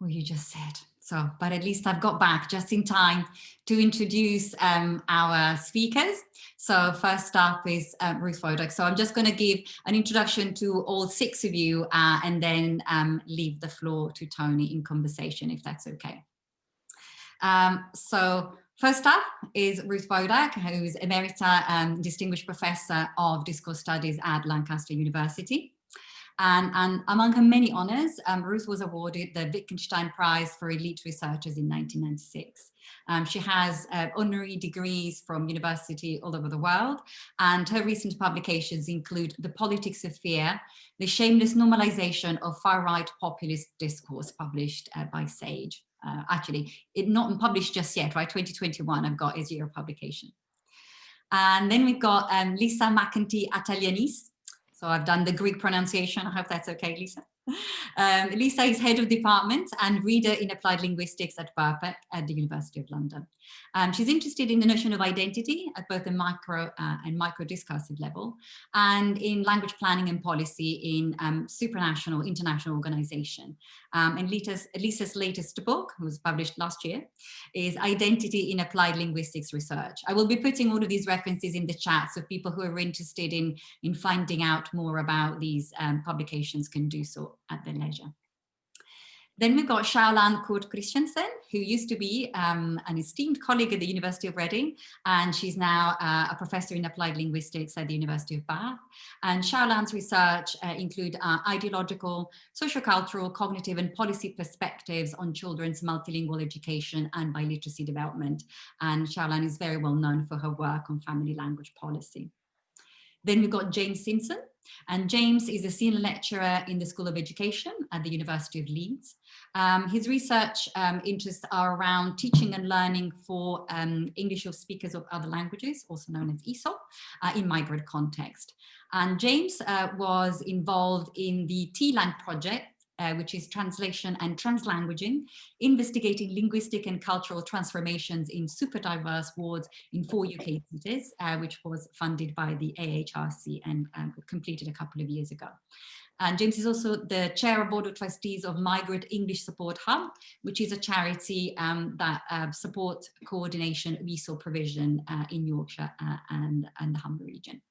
what you just said. So, but at least I've got back just in time to introduce our speakers. So first up is Ruth Wodak. So I'm just going to give an introduction to all 6 of you and then leave the floor to Tony in conversation, if that's okay. So first up is Ruth Wodak, who's Emerita Distinguished Professor of Discourse Studies at Lancaster University. And among her many honors, Ruth was awarded the Wittgenstein Prize for Elite Researchers in 1996. She has honorary degrees from universities all over the world, and her recent publications include The Politics of Fear, The Shameless Normalization of Far-Right Populist Discourse, published by Sage. Actually, it's not published just yet, right? 2021, I've got is year of publication. And then we've got Lisa Mcentee-Atalianis. So I've done the Greek pronunciation. I hope that's okay, Lisa. Lisa is head of department and reader in applied linguistics at Birkbeck at the University of London. She's interested in the notion of identity at both the macro and micro discursive level, and in language planning and policy in supranational international organization. And Lisa's latest book, was published last year, is Identity in Applied Linguistics Research. I will be putting all of these references in the chat, so people who are interested in finding out more about these publications can do so at their leisure. Then we've got Xiao Curdt-Christiansen, who used to be an esteemed colleague at the University of Reading, and she's now a professor in applied linguistics at the University of Bath. And Xiaolan's research include ideological, sociocultural, cognitive and policy perspectives on children's multilingual education and biliteracy development. And Xiaolan is very well known for her work on family language policy. Then we've got James Simpson, and James is a senior lecturer in the School of Education at the University of Leeds. His research interests are around teaching and learning for English of speakers of other languages, also known as ESOL, in migrant context. And James was involved in the TLAN project, which is translation and translanguaging, investigating linguistic and cultural transformations in super diverse wards in 4 UK cities, which was funded by the AHRC and completed a couple of years ago. And James is also the chair of board of trustees of Migrant English Support Hub, which is a charity that supports coordination of ESOL provision in Yorkshire and the Humber region.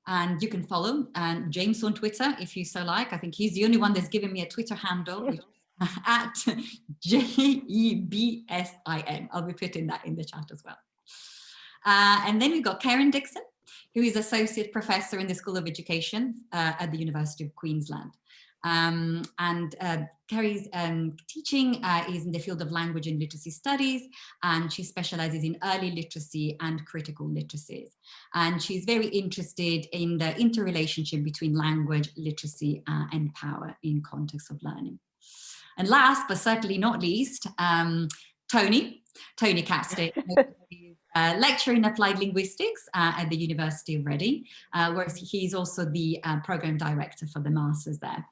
And you can follow James on Twitter if you so like. I think he's the only one that's given me a Twitter handle, which is at JEBSIN. I'll be putting that in the chat as well. And then we've got Kerryn Dixon, who is Associate Professor in the School of Education at the University of Queensland. Kerry's teaching is in the field of language and literacy studies, and she specializes in early literacy and critical literacies. And she's very interested in the interrelationship between language, literacy, and power in context of learning. And last, but certainly not least, Tony Capstick, lecturer in applied linguistics at the University of Reading, where he's also the program director for the masters there.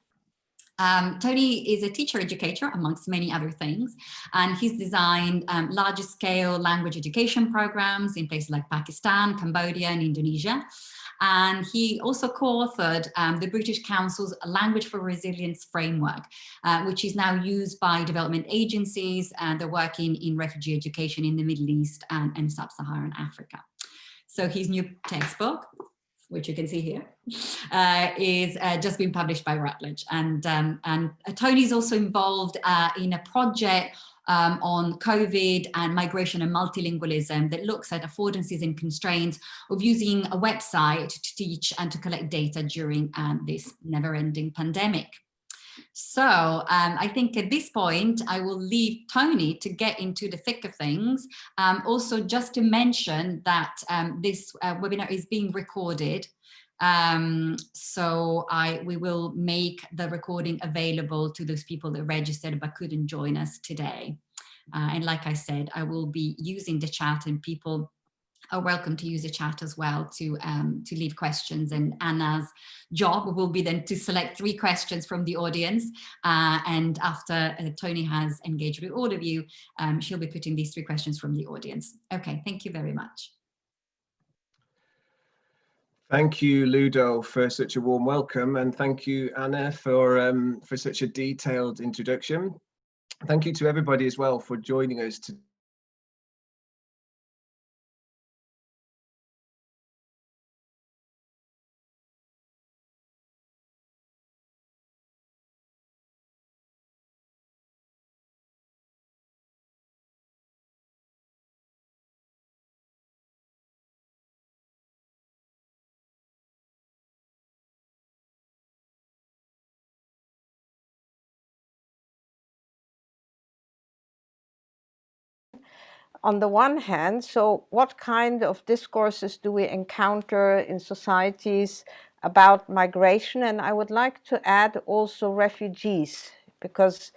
Tony is a teacher educator, amongst many other things, and he's designed larger scale language education programs in places like Pakistan, Cambodia, and Indonesia. And he also co-authored the British Council's Language for Resilience framework, which is now used by development agencies that are working in refugee education in the Middle East and Sub-Saharan Africa. So his new textbook, which you can see here, is just been published by Routledge. And Tony's also involved in a project on COVID and migration and multilingualism that looks at affordances and constraints of using a website to teach and to collect data during this never-ending pandemic. So I think at this point, I will leave Tony to get into the thick of things. Also, just to mention that this webinar is being recorded. So we will make the recording available to those people that registered but couldn't join us today. And like I said, I will be using the chat, and people are welcome to use the chat as well to leave questions. And Anna's job will be then to select 3 questions from the audience. And after Tony has engaged with all of you, she'll be putting these 3 questions from the audience. Okay, thank you very much. Thank you, Ludo, for such a warm welcome, and thank you, Anna, for such a detailed introduction. Thank you to everybody as well for joining us today. On the one hand, so what kind of discourses do we encounter in societies about migration? And I would like to add also refugees, because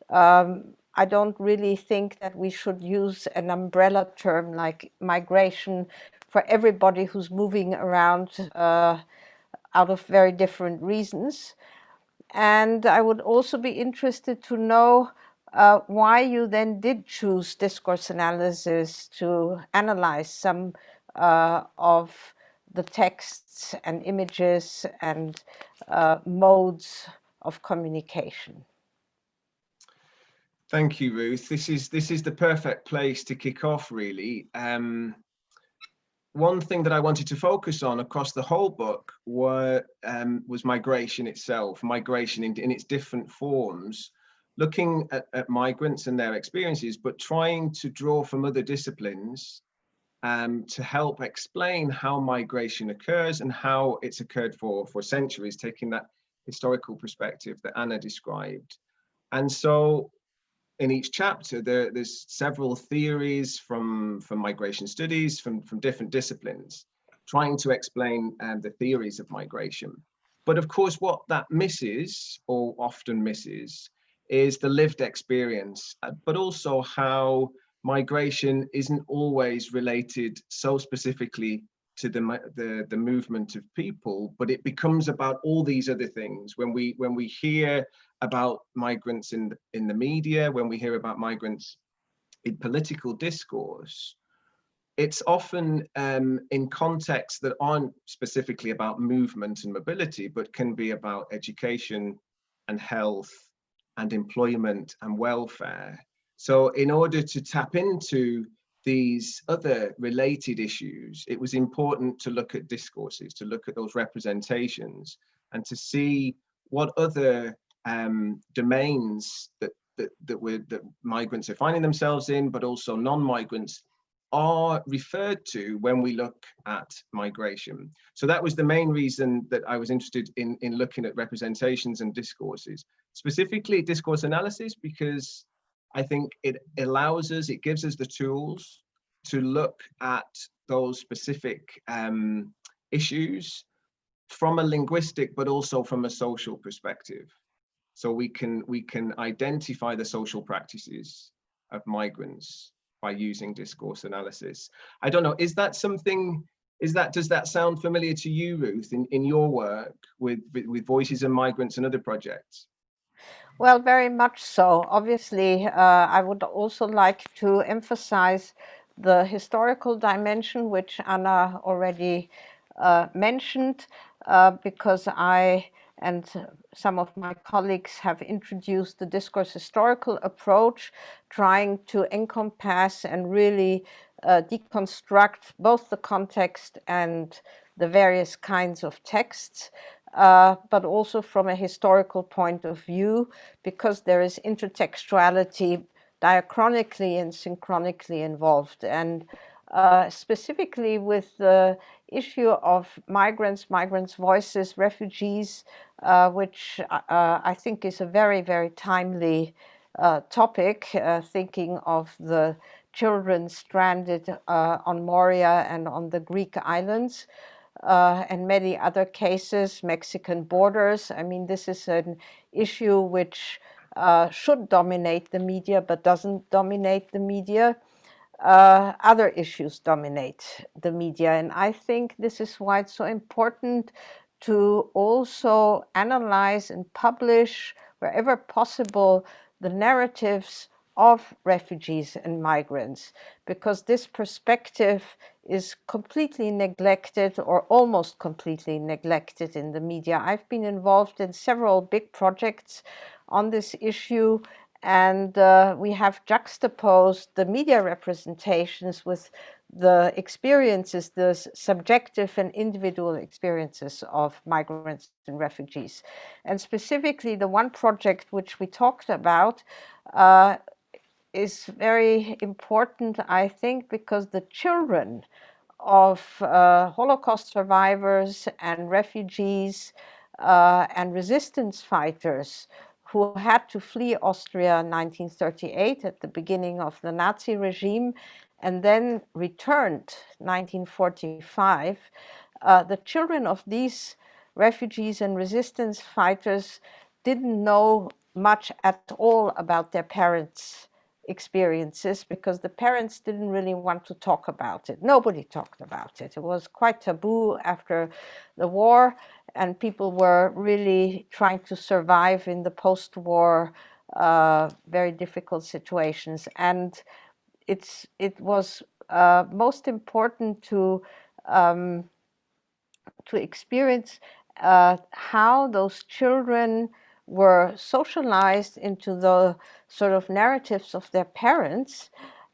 I don't really think that we should use an umbrella term like migration for everybody who's moving around out of very different reasons. And I would also be interested to know why you then did choose discourse analysis to analyze some of the texts and images and modes of communication. Thank you, Ruth. This is the perfect place to kick off, really. One thing that I wanted to focus on across the whole book was migration itself, migration in its different forms, looking at migrants and their experiences, but trying to draw from other disciplines to help explain how migration occurs and how it's occurred for centuries, taking that historical perspective that Anna described. And so in each chapter, there's several theories from migration studies, from different disciplines, trying to explain the theories of migration. But of course, what that misses, or often misses, is the lived experience, but also how migration isn't always related so specifically to the movement of people, but it becomes about all these other things. When we hear about migrants in the media, when we hear about migrants in political discourse, it's often in contexts that aren't specifically about movement and mobility, but can be about education and health and employment and welfare. So in order to tap into these other related issues, it was important to look at discourses, to look at those representations, and to see what other domains that migrants are finding themselves in, but also non-migrants, are referred to when we look at migration. So that was the main reason that I was interested in looking at representations and discourses, specifically discourse analysis, because I think it allows us, it gives us the tools to look at those specific issues from a linguistic, but also from a social perspective. So we can identify the social practices of migrants by using discourse analysis. I don't know, is that something, does that sound familiar to you, Ruth, in your work with Voices of Migrants and other projects? Well, very much so. Obviously, I would also like to emphasize the historical dimension, which Anna already mentioned, because I and some of my colleagues have introduced the discourse historical approach, trying to encompass and really deconstruct both the context and the various kinds of texts, but also from a historical point of view, because there is intertextuality diachronically and synchronically involved. And specifically with the issue of migrants, voices, refugees, which I think is a very, very timely topic, thinking of the children stranded on Moria and on the Greek islands. And many other cases, Mexican borders. I mean, this is an issue which should dominate the media, but doesn't dominate the media. Other issues dominate the media. And I think this is why it's so important to also analyze and publish, wherever possible, the narratives of refugees and migrants, because this perspective is completely neglected or almost completely neglected in the media. I've been involved in several big projects on this issue, and we have juxtaposed the media representations with the experiences, the subjective and individual experiences of migrants and refugees. And specifically, the one project which we talked about is very important, I think, because the children of Holocaust survivors and refugees and resistance fighters who had to flee Austria in 1938 at the beginning of the Nazi regime and then returned 1945, the children of these refugees and resistance fighters didn't know much at all about their parents' experiences because the parents didn't really want to talk about it. Nobody talked about it. It was quite taboo after the war, and people were really trying to survive in the post-war very difficult situations. And it was most important to experience how those children were socialized into the sort of narratives of their parents.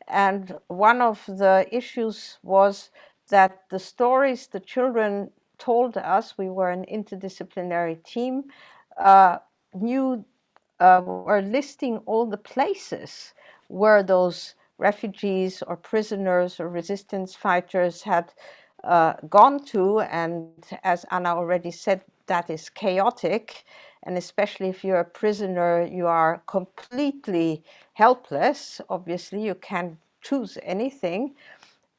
And one of the issues was that the stories the children told us, we were an interdisciplinary team, were listing all the places where those refugees or prisoners or resistance fighters had gone to. And as Anna already said, that is chaotic. And especially if you're a prisoner, you are completely helpless. Obviously, you can't choose anything.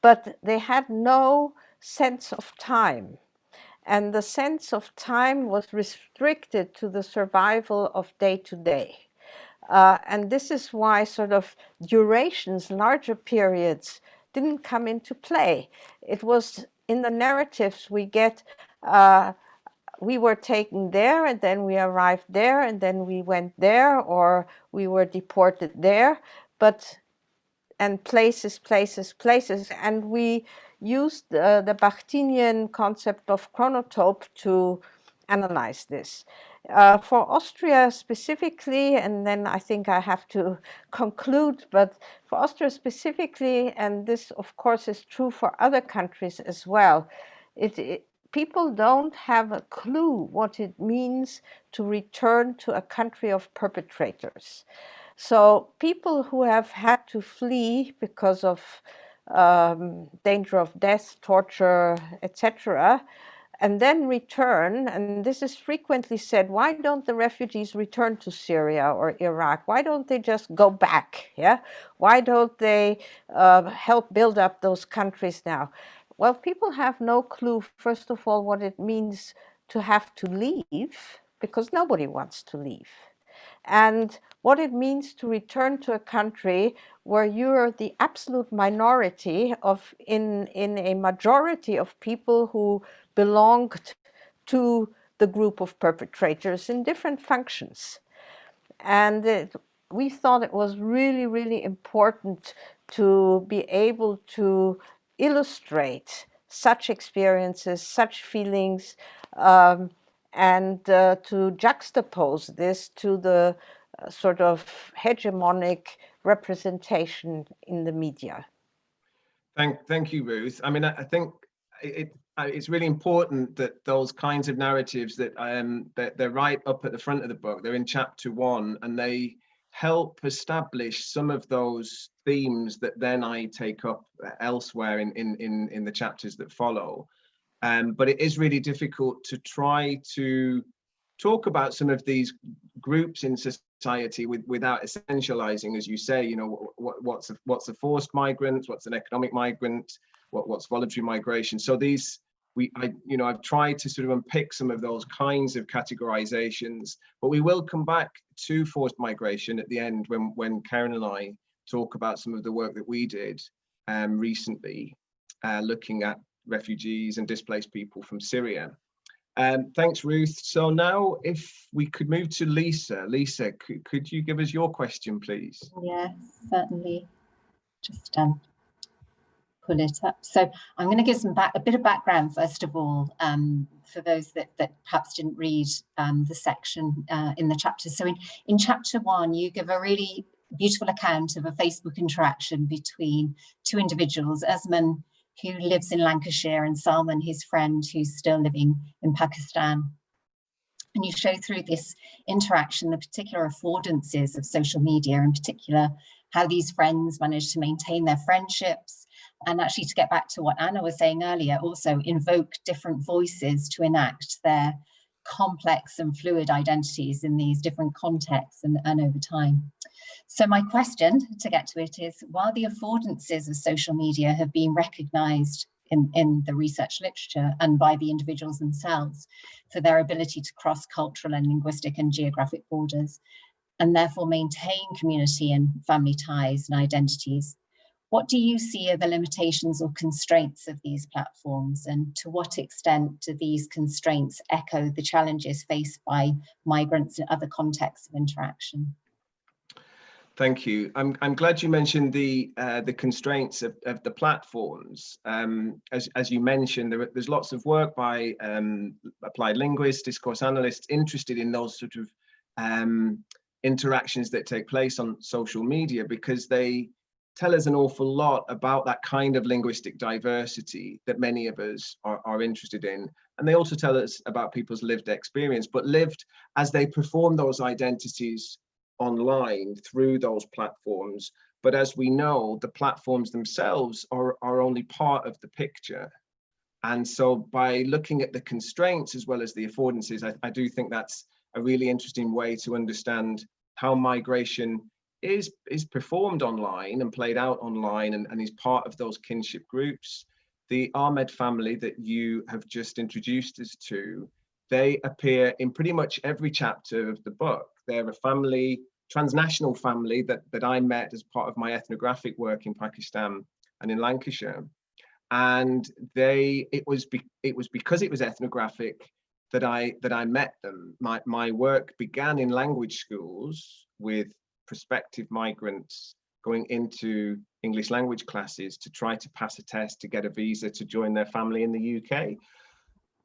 But they had no sense of time. And the sense of time was restricted to the survival of day to day. And this is why sort of durations, larger periods, didn't come into play. It was in the narratives we get, we were taken there and then we arrived there and then we went there, or we were deported there, and places. And we used the Bakhtinian concept of chronotope to analyze this. For Austria specifically, and then I think I have to conclude, but for Austria specifically, and this of course is true for other countries as well, people don't have a clue what it means to return to a country of perpetrators. So people who have had to flee because of danger of death, torture, etc., and then return, and this is frequently said, why don't the refugees return to Syria or Iraq? Why don't they just go back? Yeah, why don't they help build up those countries now? Well, people have no clue, first of all, what it means to have to leave, because nobody wants to leave, and what it means to return to a country where you're the absolute minority in a majority of people who belonged to the group of perpetrators in different functions. And we thought it was really, really important to be able to illustrate such experiences, such feelings, and to juxtapose this to the sort of hegemonic representation in the media. Thank you, Ruth. I mean, I think it's really important that those kinds of narratives that they're right up at the front of the book. They're in chapter 1, and they help establish some of those themes that then I take up elsewhere in the chapters that follow. But it is really difficult to try to talk about some of these groups in society without essentializing, as you say, you know, what's a forced migrant, what's an economic migrant, what's voluntary migration. So I've tried to sort of unpick some of those kinds of categorizations, but we will come back to forced migration at the end when Kerryn and I talk about some of the work that we did recently, looking at refugees and displaced people from Syria. Thanks, Ruth. So now if we could move to Lisa. Lisa, could you give us your question, please? Yes, certainly. Just pull it up. So I'm going to give a bit of background, first of all, for those that perhaps didn't read the section in the chapter. So in chapter 1, you give a really beautiful account of a Facebook interaction between two individuals, Usman, who lives in Lancashire, and Salman, his friend, who's still living in Pakistan. And you show through this interaction the particular affordances of social media, in particular, how these friends manage to maintain their friendships, and actually, to get back to what Anna was saying earlier, also invoke different voices to enact their complex and fluid identities in these different contexts and over time. So my question, to get to it, is, while the affordances of social media have been recognized in the research literature and by the individuals themselves for their ability to cross cultural and linguistic and geographic borders, and therefore maintain community and family ties and identities, what do you see are the limitations or constraints of these platforms, and to what extent do these constraints echo the challenges faced by migrants in other contexts of interaction? Thank you. I'm glad you mentioned the constraints of the platforms. As you mentioned, there's lots of work by applied linguists, discourse analysts interested in those sort of interactions that take place on social media, because they tell us an awful lot about that kind of linguistic diversity that many of us are interested in. And they also tell us about people's lived experience, but lived as they perform those identities online through those platforms. But as we know, the platforms themselves are only part of the picture. And so by looking at the constraints as well as the affordances, I do think that's a really interesting way to understand how migration is performed online and played out online, and is part of those kinship groups. The Ahmed family that you have just introduced us to, they appear in pretty much every chapter of the book. They're a family, transnational family that I met as part of my ethnographic work in Pakistan and in Lancashire. And it was because it was ethnographic that I met them. My work began in language schools with prospective migrants going into English language classes to try to pass a test to get a visa to join their family in the UK.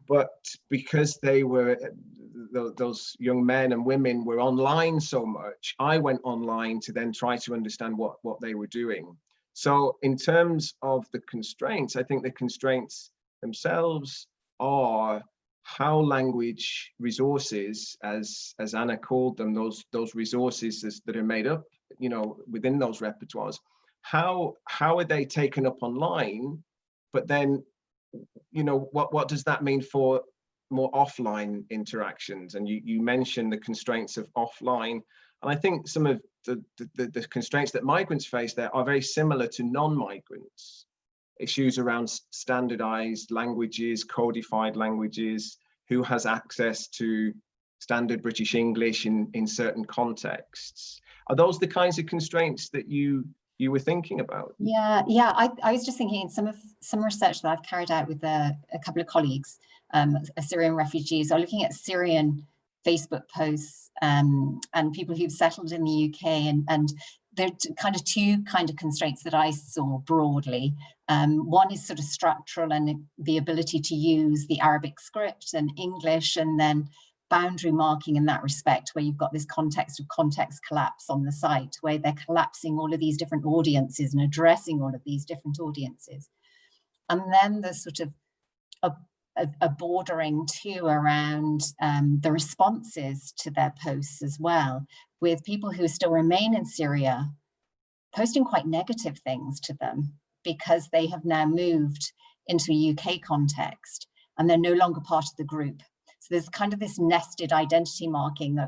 But because they were, those young men and women were online so much, I went online to then try to understand what they were doing. So in terms of the constraints, I think the constraints themselves are how language resources, as Anna called them, those resources that are made up, within those repertoires, how are they taken up online? But then, what does that mean for more offline interactions? And you mentioned the constraints of offline, and I think some of the constraints that migrants face there are very similar to non-migrants. Issues around standardized languages, codified languages, who has access to standard British English in certain contexts. Are those the kinds of constraints that you were thinking about? Yeah. I was just thinking in some research that I've carried out with a couple of colleagues, Syrian refugees, are looking at Syrian Facebook posts and people who've settled in the UK, and there are kind of two kind of constraints that I saw broadly. One is sort of structural and the ability to use the Arabic script and English, and then boundary marking in that respect, where you've got this context of context collapse on the site, where they're collapsing all of these different audiences and addressing all of these different audiences. And then there's sort of a bordering too around the responses to their posts as well, with people who still remain in Syria posting quite negative things to them because they have now moved into a UK context and they're no longer part of the group. So there's kind of this nested identity marking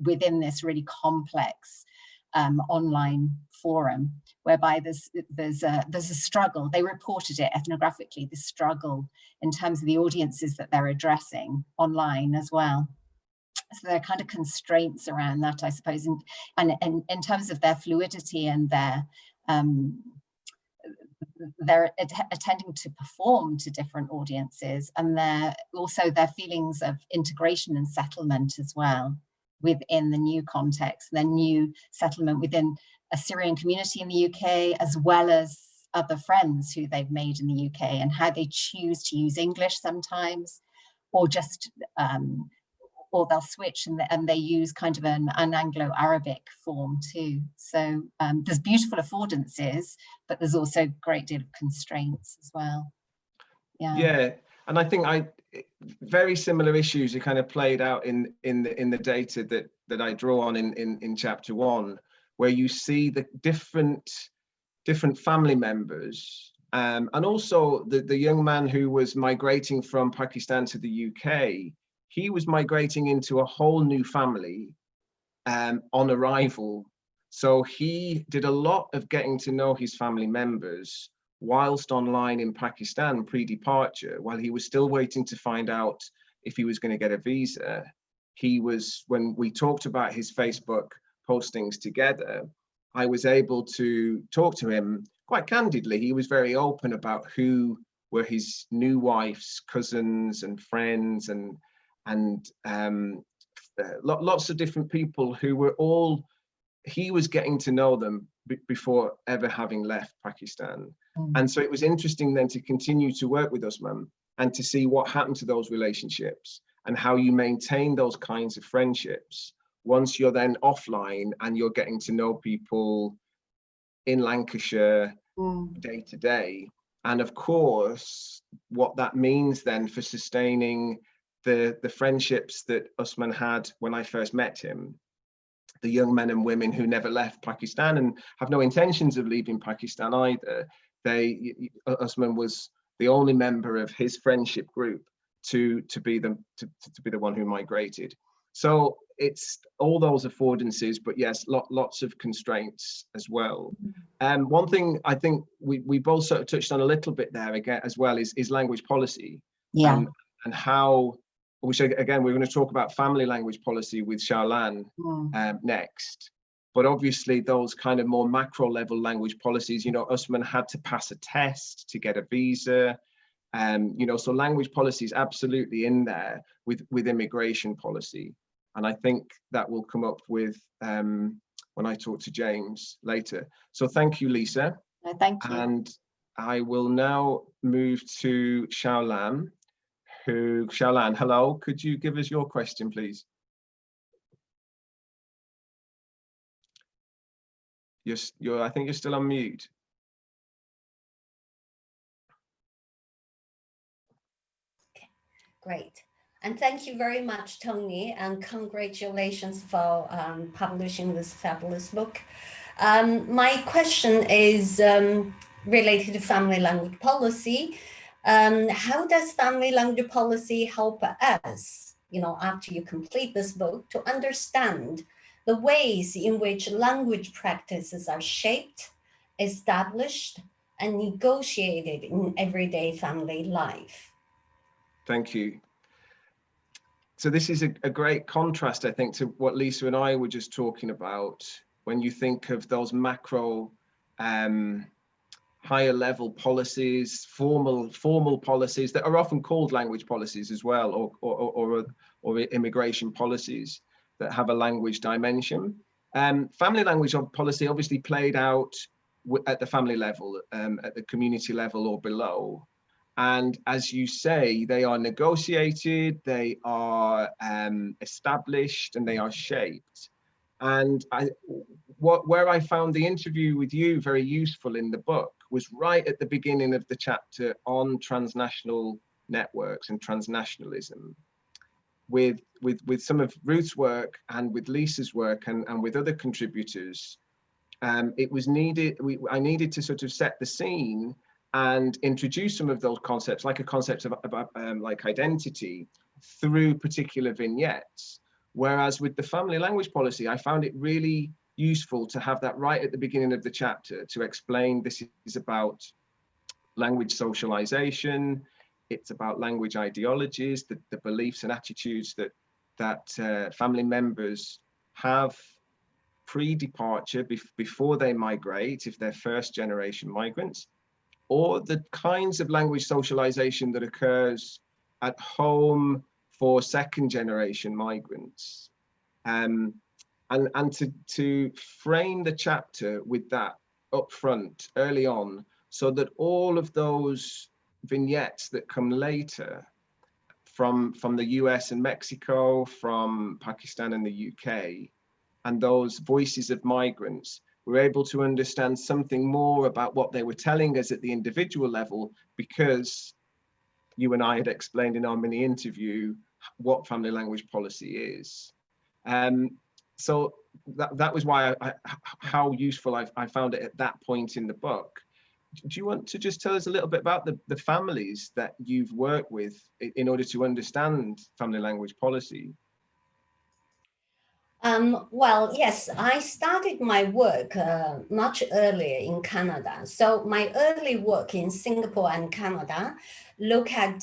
within this really complex online forum, whereby there's a struggle. They reported it ethnographically, the struggle in terms of the audiences that they're addressing online as well. So there are kind of constraints around that, I suppose, and in terms of their fluidity and their they're attending to perform to different audiences, and also their feelings of integration and settlement as well within the new context, their new settlement within a Syrian community in the UK, as well as other friends who they've made in the UK, and how they choose to use English sometimes, or just or they'll switch and they use kind of an Anglo-Arabic form too. So there's beautiful affordances, but there's also a great deal of constraints as well. Yeah, and I think very similar issues are kind of played out in the data that I draw on in chapter 1, where you see the different family members, and also the young man who was migrating from Pakistan to the UK. He was migrating into a whole new family on arrival. So he did a lot of getting to know his family members whilst online in Pakistan pre-departure, while he was still waiting to find out if he was going to get a visa. When we talked about his Facebook postings together, I was able to talk to him quite candidly. He was very open about who were his new wife's cousins and friends, and lots of different people who were he was getting to know them before ever having left Pakistan. And so it was interesting then to continue to work with Usman and to see what happened to those relationships and how you maintain those kinds of friendships once you're then offline and you're getting to know people in Lancashire day to day. And of course, what that means then for sustaining the friendships that Usman had when I first met him, the young men and women who never left Pakistan and have no intentions of leaving Pakistan either. Usman was the only member of his friendship group to be the one who migrated. So it's all those affordances, but yes, lots of constraints as well. And one thing I think we both sort of touched on a little bit there again as well is language policy. And how, which again, we're going to talk about family language policy with Xiao next. But obviously those kind of more macro level language policies, Usman had to pass a test to get a visa. So language policy is absolutely in there with immigration policy. And I think that will come up with when I talk to James later. So thank you, Lisa. Thank you. And I will now move to Xiao. Xiao, hello, could you give us your question, please? I think you're still on mute. Okay, great. And thank you very much, Tony, and congratulations for publishing this fabulous book. My question is related to family language policy. How does family language policy help us, after you complete this book, to understand the ways in which language practices are shaped, established, and negotiated in everyday family life? Thank you. So this is a great contrast, I think, to what Lisa and I were just talking about. When you think of those macro, higher level policies, formal policies that are often called language policies as well, or immigration policies that have a language dimension. Family language policy obviously played out at the family level, at the community level or below. And as you say, they are negotiated, they are established, and they are shaped. And where I found the interview with you very useful in the book was right at the beginning of the chapter on transnational networks and transnationalism. With some of Ruth's work and with Lisa's work and with other contributors, it was needed. I needed to sort of set the scene and introduce some of those concepts, like a concept of like identity, through particular vignettes. Whereas with the family language policy, I found it really useful to have that right at the beginning of the chapter to explain this is about language socialization, it's about language ideologies, the beliefs and attitudes that family members have pre-departure, before they migrate, if they're first generation migrants, or the kinds of language socialization that occurs at home for second generation migrants. And to frame the chapter with that up front, early on, so that all of those vignettes that come later from the US and Mexico, from Pakistan and the UK, and those voices of migrants, we're able to understand something more about what they were telling us at the individual level, because you and I had explained in our mini interview what family language policy is. So that was why how useful I found it at that point in the book. Do you want to just tell us a little bit about the families that you've worked with in order to understand family language policy? Well, yes, I started my work much earlier in Canada. So my early work in Singapore and Canada look at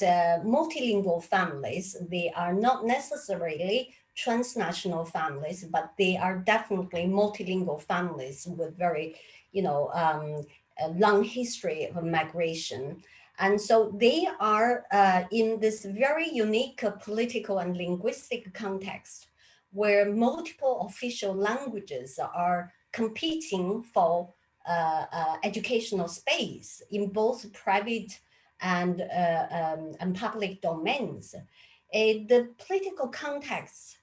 multilingual families. They are not necessarily transnational families, but they are definitely multilingual families with very, a long history of migration. And so they are in this very unique political and linguistic context, where multiple official languages are competing for educational space in both private and public domains. The political contexts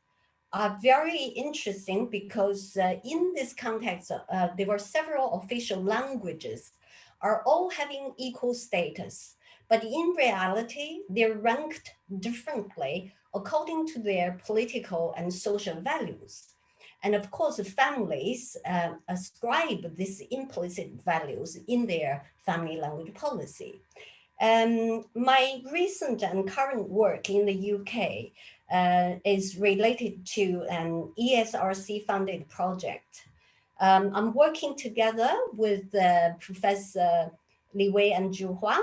are very interesting because in this context, there were several official languages are all having equal status, but in reality, they're ranked differently according to their political and social values. And of course, families ascribe these implicit values in their family language policy. My recent and current work in the UK is related to an ESRC funded project. I'm working together with Professor Li Wei and Zhu Hua,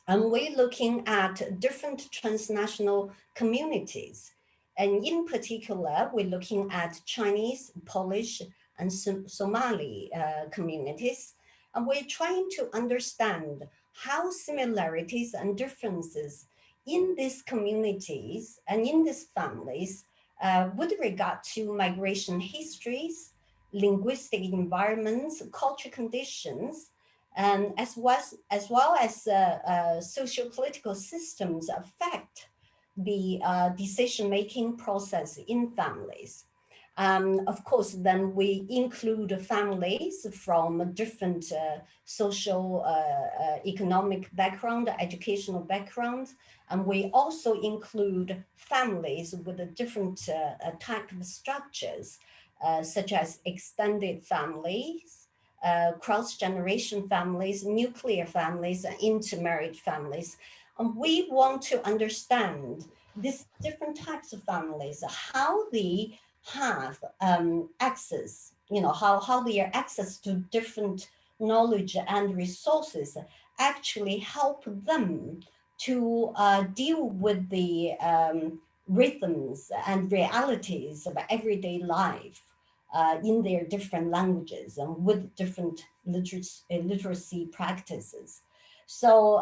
and we're looking at different transnational communities. And in particular, we're looking at Chinese, Polish, and Somali communities. And we're trying to understand how similarities and differences in these communities and in these families with regard to migration histories, linguistic environments, culture conditions, and as well as socio-political systems affect the decision-making process in families. Of course, then we include families from different social, economic background, educational background, and we also include families with a different type of structures, such as extended families, cross-generation families, nuclear families, and intermarried families. And we want to understand these different types of families, how they have access, how their access to different knowledge and resources actually help them to deal with the rhythms and realities of everyday life in their different languages and with different literacy practices. So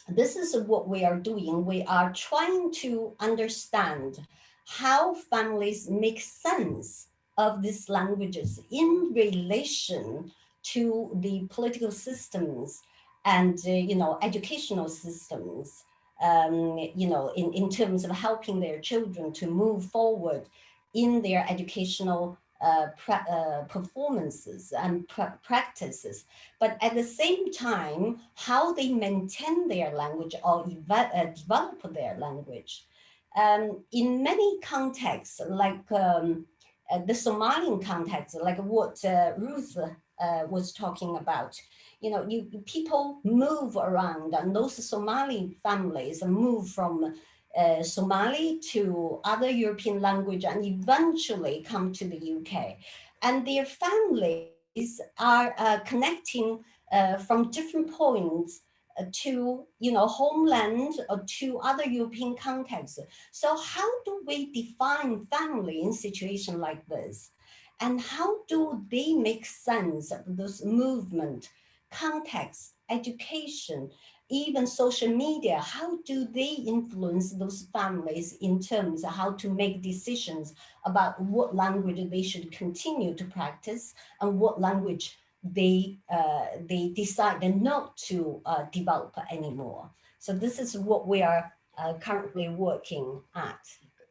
this is what we are doing. We are trying to understand how families make sense of these languages in relation to the political systems and educational systems, in terms of helping their children to move forward in their educational performances and practices, but at the same time, how they maintain their language or develop their language. In many contexts, like the Somalian context, like what Ruth was talking about, people move around, and those Somali families move from Somali to other European language and eventually come to the UK. And their families are connecting from different points to homeland or to other European contexts. So how do we define family in situation like this? And how do they make sense of this movement context, education, even social media, how do they influence those families in terms of how to make decisions about what language they should continue to practice and what language they decide not to develop anymore? So this is what we are currently working at.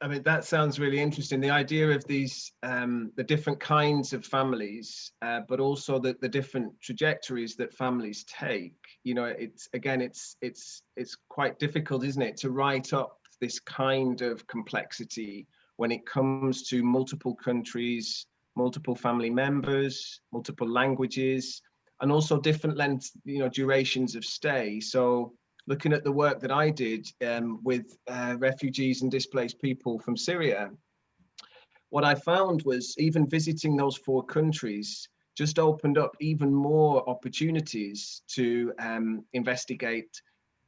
I mean, that sounds really interesting. The idea of these, the different kinds of families, but also the different trajectories that families take. You know, it's quite difficult, isn't it, to write up this kind of complexity when it comes to multiple countries, multiple family members, multiple languages, and also different lengths, you know, durations of stay. So, looking at the work that I did with refugees and displaced people from Syria, what I found was even visiting those 4 countries just opened up even more opportunities to investigate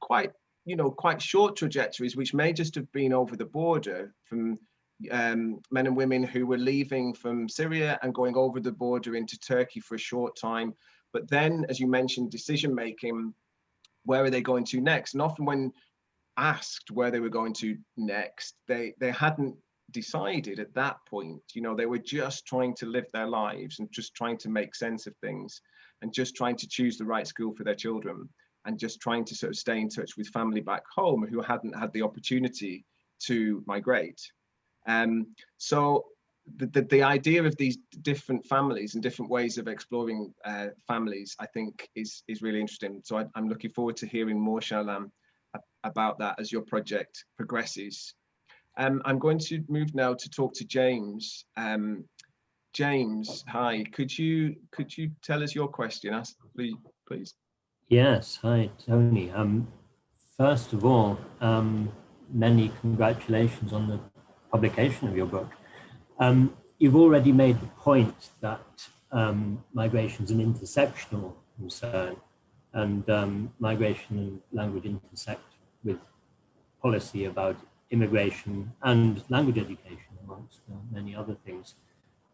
quite short trajectories, which may just have been over the border from men and women who were leaving from Syria and going over the border into Turkey for a short time. But then, as you mentioned, decision making, where are they going to next? And often when asked where they were going to next, they hadn't decided at that point. You know, they were just trying to live their lives and just trying to make sense of things and just trying to choose the right school for their children and just trying to sort of stay in touch with family back home who hadn't had the opportunity to migrate. So the idea of these different families and different ways of exploring families, I think, is really interesting. So I'm looking forward to hearing more, Xiao, about that as your project progresses. I'm going to move now to talk to James. James, hi. Could you tell us your question? Please. Yes. Hi, Tony. First of all, many congratulations on the publication of your book. You've already made the point that migration is an intersectional concern, and migration and language intersect with policy about immigration and language education, amongst many other things.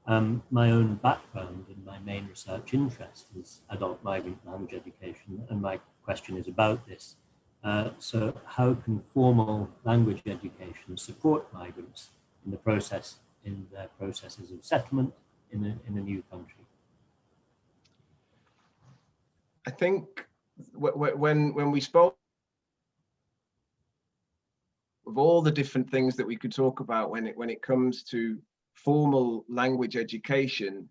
My own background and my main research interest is adult migrant language education, and my question is about this. So how can formal language education support migrants in their processes of settlement in a new country? I think when we spoke of all the different things that we could talk about when it comes to formal language education,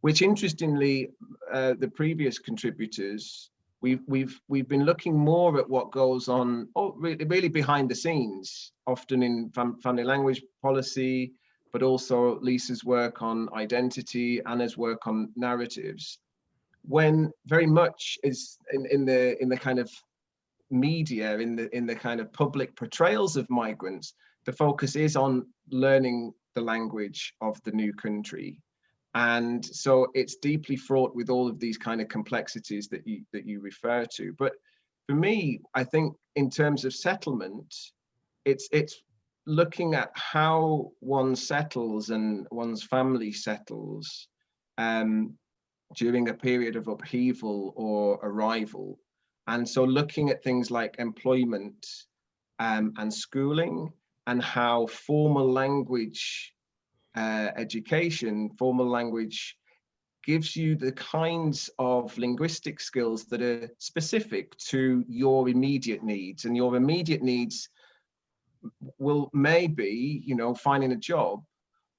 which interestingly, the previous contributors, we've been looking more at what goes on, really behind the scenes, often in family language policy, but also Lisa's work on identity, Anna's work on narratives, when very much is in the kind of media, in the kind of public portrayals of migrants, the focus is on learning the language of the new country. And so it's deeply fraught with all of these kind of complexities that you refer to. But for me, I think in terms of settlement, it's looking at how one settles and one's family settles during a period of upheaval or arrival. And so looking at things like employment and schooling, and how formal language education, formal language gives you the kinds of linguistic skills that are specific to your immediate needs. And your immediate needs may be, you know, finding a job,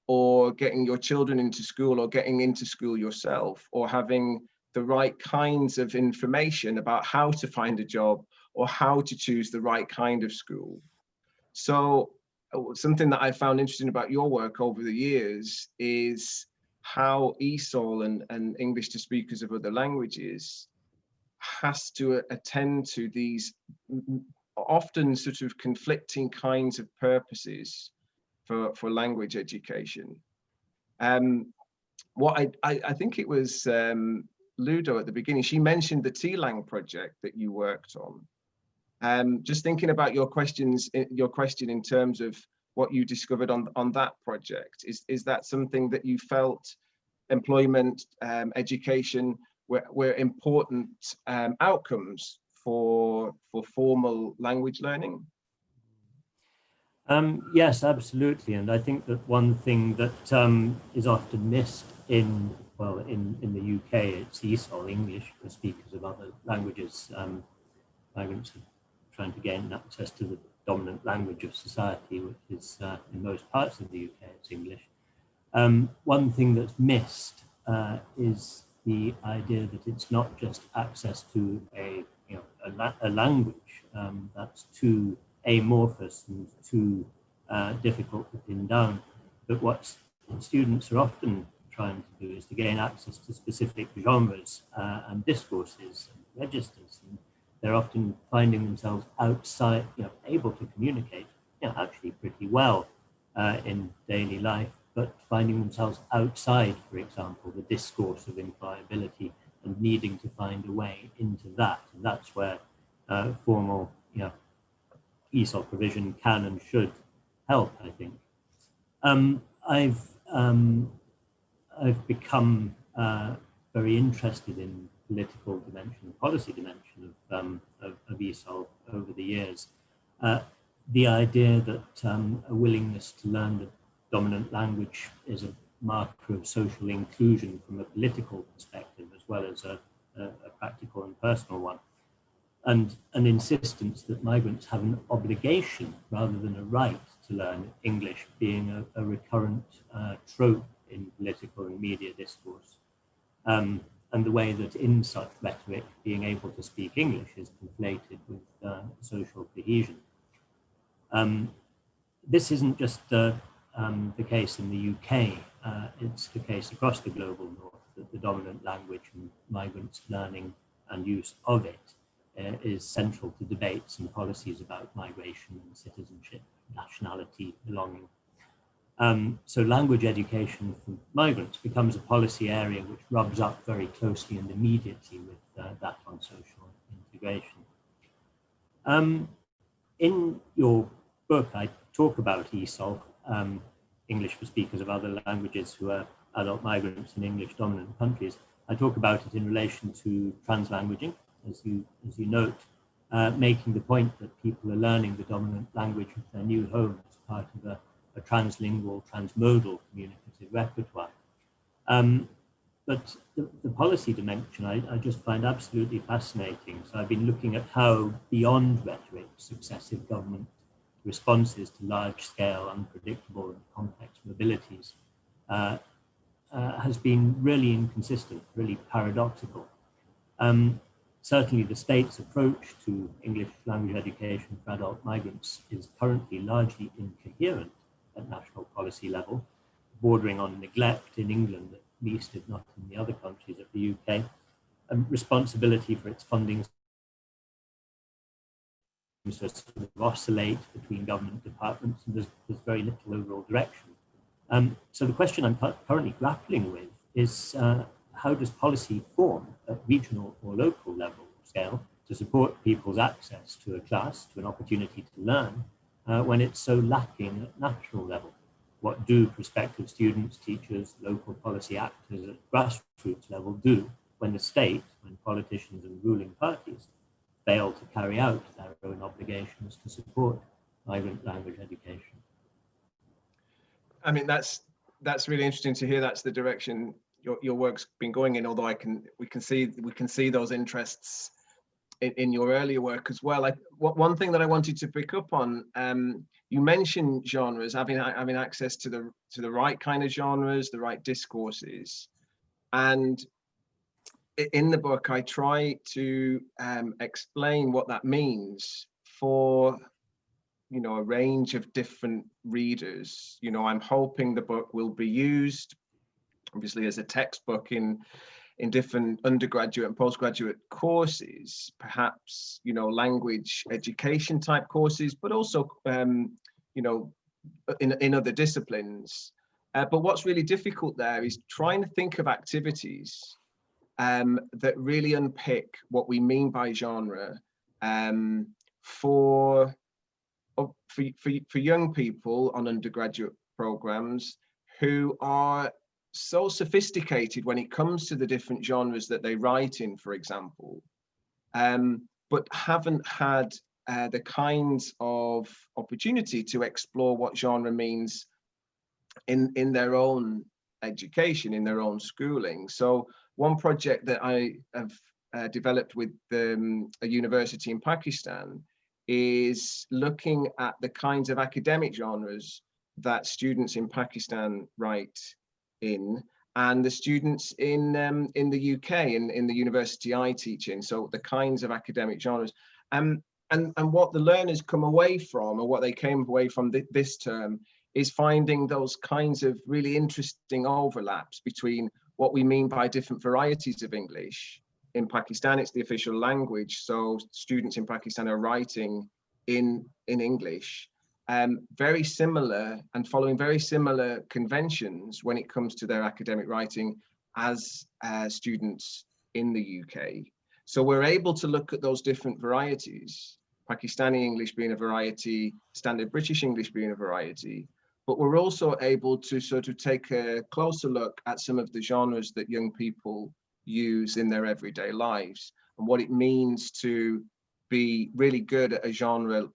or getting your children into school, or getting into school yourself, or having the right kinds of information about how to find a job or how to choose the right kind of school. So something that I found interesting about your work over the years is how ESOL and English to speakers of other languages has to attend to these often sort of conflicting kinds of purposes for language education. What I think it was Ludo at the beginning, she mentioned the TLang project that you worked on. Just thinking about your question in terms of what you discovered on that project, is that something that you felt employment, education were important outcomes for formal language learning? Yes, absolutely. And I think that one thing that is often missed in the UK, it's ESOL, English for speakers of other languages. Migrants are trying to gain access to the dominant language of society, which is in most parts of the UK, it's English. One thing that's missed is the idea that it's not just access to a language that's too amorphous and too difficult to pin down, but what students are often trying to do is to gain access to specific genres and discourses and registers, and they're often finding themselves outside, able to communicate, actually pretty well in daily life, but finding themselves outside, for example, the discourse of employability and needing to find a way into that. And that's where formal, ESOL provision can and should help, I think. I've become very interested in political dimension, policy dimension of ESOL over the years. The idea that a willingness to learn the dominant language is a marker of social inclusion from a political perspective, as well as a practical and personal one. And an insistence that migrants have an obligation rather than a right to learn English being a recurrent trope in political and media discourse. And the way that in such rhetoric, being able to speak English is conflated with social cohesion. This isn't just the case in the UK, it's the case across the global north, that the dominant language and migrants' learning and use of it is central to debates and policies about migration and citizenship, nationality, belonging. So language education for migrants becomes a policy area which rubs up very closely and immediately with that on social integration. In your book, I talk about ESOL, English for speakers of other languages who are adult migrants in English dominant countries. I talk about it in relation to translanguaging, as you note, making the point that people are learning the dominant language of their new home as part of a translingual, transmodal communicative repertoire. But the policy dimension I just find absolutely fascinating. So I've been looking at how beyond rhetoric, successive government responses to large-scale, unpredictable and complex mobilities has been really inconsistent, really paradoxical. Certainly the state's approach to English language education for adult migrants is currently largely incoherent at national policy level, bordering on neglect in England, at least if not in the other countries of the UK, and responsibility for its funding to sort of oscillate between government departments, and there's very little overall direction. So the question I'm currently grappling with is how does policy form at regional or local level scale to support people's access to a class, to an opportunity to learn, when it's so lacking at national level? What do prospective students, teachers, local policy actors at grassroots level do when the state, when politicians and ruling parties fail to carry out their own obligations to support migrant language education? I mean, that's really interesting to hear. That's the direction your work's been going in. Although we can see those interests in your earlier work as well. One thing that I wanted to pick up on, you mentioned genres, having access to the right kind of genres, the right discourses, and in the book I try to explain what that means for a range of different readers. I'm hoping the book will be used obviously as a textbook in different undergraduate and postgraduate courses, perhaps language education type courses, but also in other disciplines. But what's really difficult there is trying to think of activities that really unpick what we mean by genre for young people on undergraduate programs who are so sophisticated when it comes to the different genres that they write in, for example, but haven't had the kinds of opportunity to explore what genre means in their own education, in their own schooling. So one project that I have developed with a university in Pakistan is looking at the kinds of academic genres that students in Pakistan write in, and the students in the UK, in the university I teach in. So the kinds of academic genres, and what the learners come away from, or what they came away from this term, is finding those kinds of really interesting overlaps between what we mean by different varieties of English. In Pakistan, it's the official language, so students in Pakistan are writing in English. Very similar and following very similar conventions when it comes to their academic writing as students in the UK. So we're able to look at those different varieties, Pakistani English being a variety, Standard British English being a variety, but we're also able to sort of take a closer look at some of the genres that young people use in their everyday lives, and what it means to be really good at a genre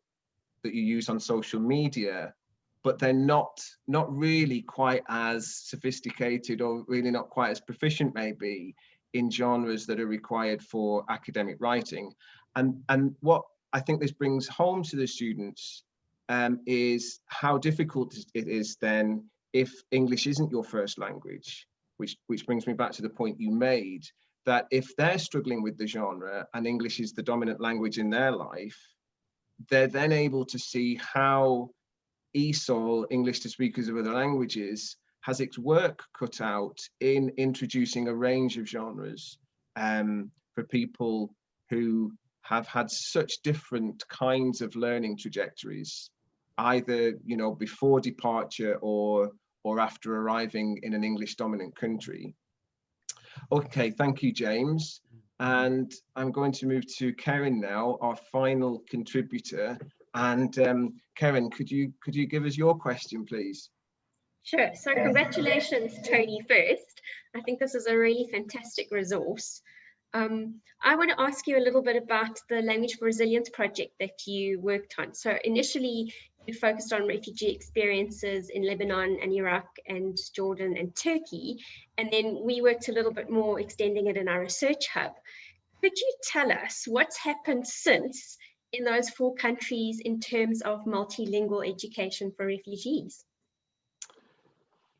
that you use on social media, but they're not really quite as sophisticated, or really not quite as proficient maybe in genres that are required for academic writing. And what I think this brings home to the students is how difficult it is then if English isn't your first language, which brings me back to the point you made, that if they're struggling with the genre and English is the dominant language in their life, they're then able to see how ESOL, English to Speakers of Other Languages, has its work cut out in introducing a range of genres for people who have had such different kinds of learning trajectories, either before departure or after arriving in an English dominant country. Okay, thank you, James. And I'm going to move to Kerryn now, our final contributor. And Kerryn, could you give us your question, please? Sure. So congratulations, Tony, first. I think this is a really fantastic resource. I want to ask you a little bit about the Language for Resilience project that you worked on. So initially, you focused on refugee experiences in Lebanon and Iraq and Jordan and Turkey. And then we worked a little bit more extending it in our research hub. Could you tell us what's happened since in those 4 countries in terms of multilingual education for refugees?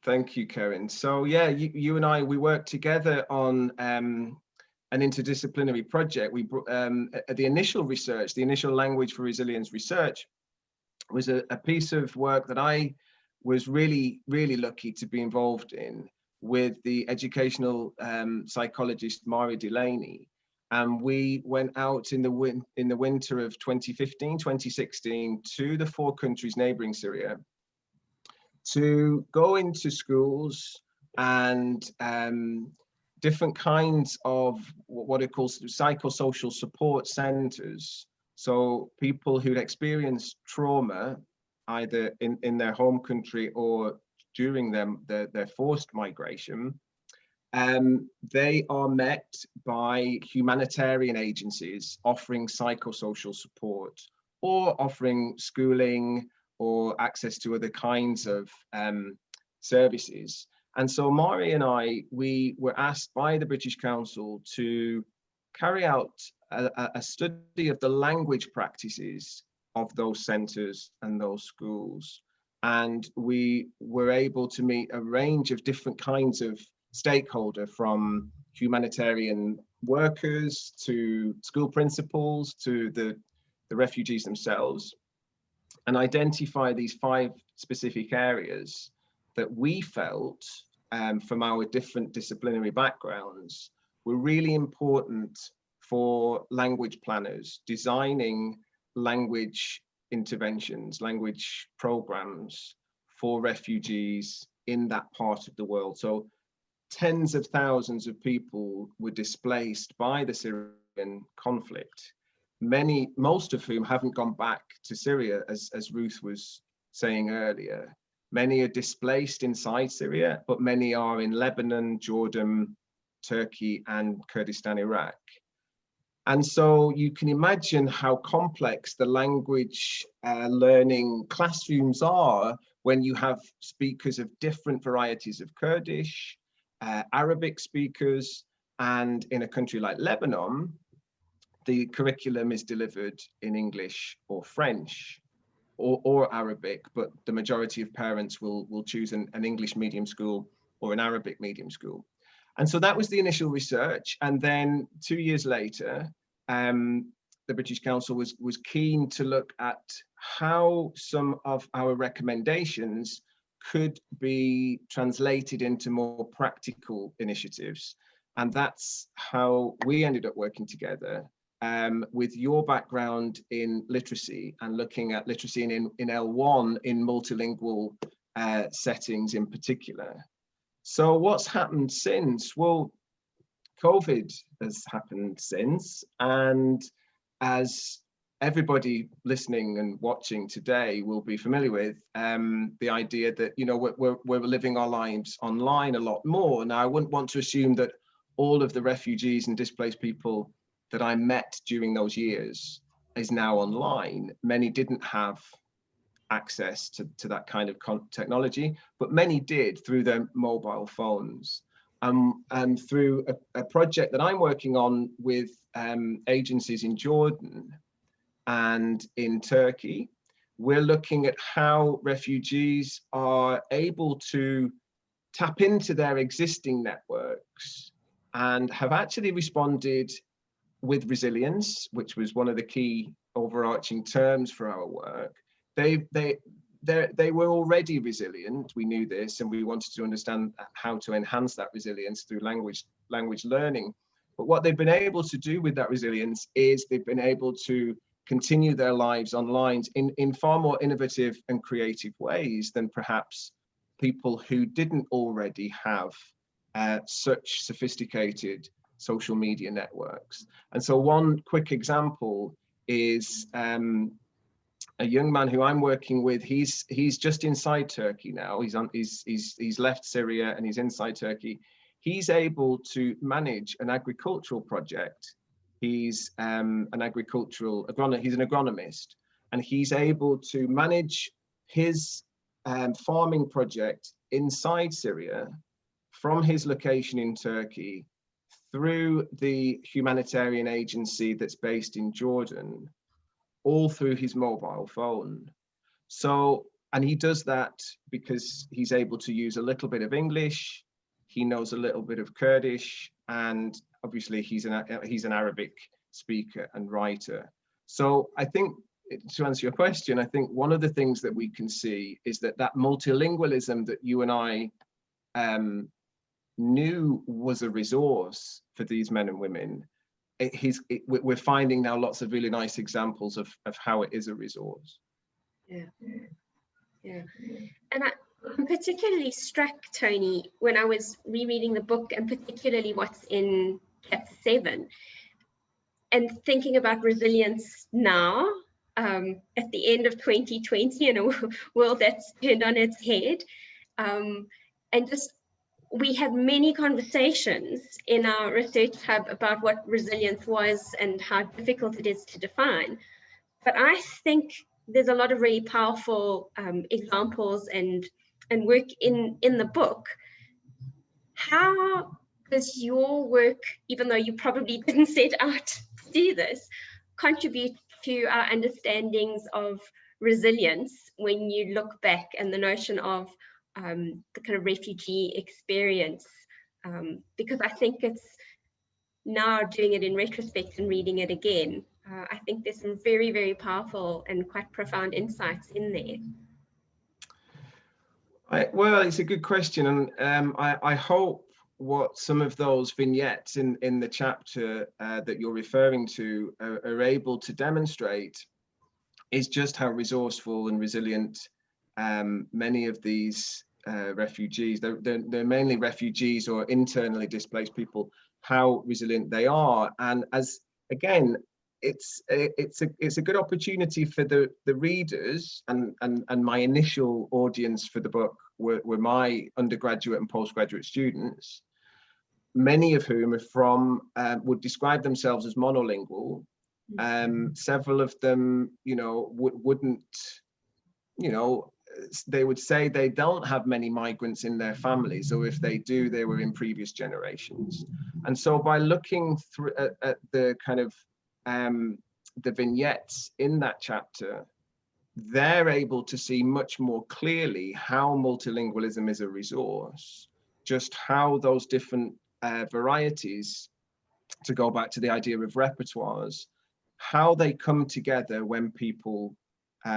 Thank you, Kerryn. So yeah, you and I, we worked together on an interdisciplinary project. We the initial research, the initial Language for Resilience research, was a piece of work that I was really lucky to be involved in with the educational psychologist Mari Delaney. And we went out in the winter of 2015, 2016 to the 4 countries neighboring Syria to go into schools and different kinds of what are called psychosocial support centers. So people who'd experienced trauma, either in their home country or during their forced migration, they are met by humanitarian agencies offering psychosocial support or offering schooling or access to other kinds of services. And so Mari and I, we were asked by the British Council to carry out a study of the language practices of those centres and those schools. And we were able to meet a range of different kinds of stakeholder, from humanitarian workers to school principals to the refugees themselves, and identify these 5 specific areas that we felt from our different disciplinary backgrounds were really important for language planners designing language interventions, language programs for refugees in that part of the world. So tens of thousands of people were displaced by the Syrian conflict, most of whom haven't gone back to Syria, as Ruth was saying earlier. Many are displaced inside Syria, but many are in Lebanon, Jordan, Turkey, and Kurdistan, Iraq. And so you can imagine how complex the language learning classrooms are when you have speakers of different varieties of Kurdish, Arabic speakers, and in a country like Lebanon, the curriculum is delivered in English or French or Arabic, but the majority of parents will choose an English medium school or an Arabic medium school. And so that was the initial research. And then 2 years later, the British Council was keen to look at how some of our recommendations could be translated into more practical initiatives. And that's how we ended up working together with your background in literacy and looking at literacy in L1 in multilingual settings in particular. So what's happened since? Well, COVID has happened since, and as everybody listening and watching today will be familiar with, the idea that, you know, we're living our lives online a lot more. Now, I wouldn't want to assume that all of the refugees and displaced people that I met during those years is now online. Many didn't have access to that kind of technology, but many did through their mobile phones. And through a project that I'm working on with agencies in Jordan and in Turkey, we're looking at how refugees are able to tap into their existing networks and have actually responded with resilience, which was one of the key overarching terms for our work. They were already resilient. We knew this, and we wanted to understand how to enhance that resilience through language learning. But what they've been able to do with that resilience is they've been able to continue their lives online in far more innovative and creative ways than perhaps people who didn't already have such sophisticated social media networks. And so one quick example is a young man who I'm working with. He's just inside Turkey now. He's left Syria and he's inside Turkey. He's able to manage an agricultural project. He's an agronomist, and he's able to manage his farming project inside Syria from his location in Turkey through the humanitarian agency that's based in Jordan, all through his mobile phone. So, and he does that because he's able to use a little bit of English, he knows a little bit of Kurdish, and obviously he's an Arabic speaker and writer. So I think, to answer your question, I think one of the things that we can see is that multilingualism that you and I knew was a resource for these men and women, we're finding now lots of really nice examples of how it is a resource. Yeah. And I'm particularly struck, Tony, when I was rereading the book, and particularly what's in chapter 7, and thinking about resilience now, at the end of 2020, in a world that's turned on its head. And just, we had many conversations in our research hub about what resilience was and how difficult it is to define. But I think there's a lot of really powerful examples and work in the book. How does your work, even though you probably didn't set out to do this, contribute to our understandings of resilience when you look back, and the notion of the kind of refugee experience? Because I think it's, now doing it in retrospect and reading it again, I think there's some very, very powerful and quite profound insights in there. Well, it's a good question, and I hope what some of those vignettes in the chapter that you're referring to are able to demonstrate is just how resourceful and resilient many of these refugees, they're mainly refugees or internally displaced people, how resilient they are. And as, again, it's a good opportunity for the readers, and my initial audience for the book were my undergraduate and postgraduate students, many of whom are from would describe themselves as monolingual. Several of them, wouldn't, they would say they don't have many migrants in their families, or if they do, they were in previous generations. And so by looking through at the kind of the vignettes in that chapter, they're able to see much more clearly how multilingualism is a resource, just how those different varieties, to go back to the idea of repertoires, how they come together when people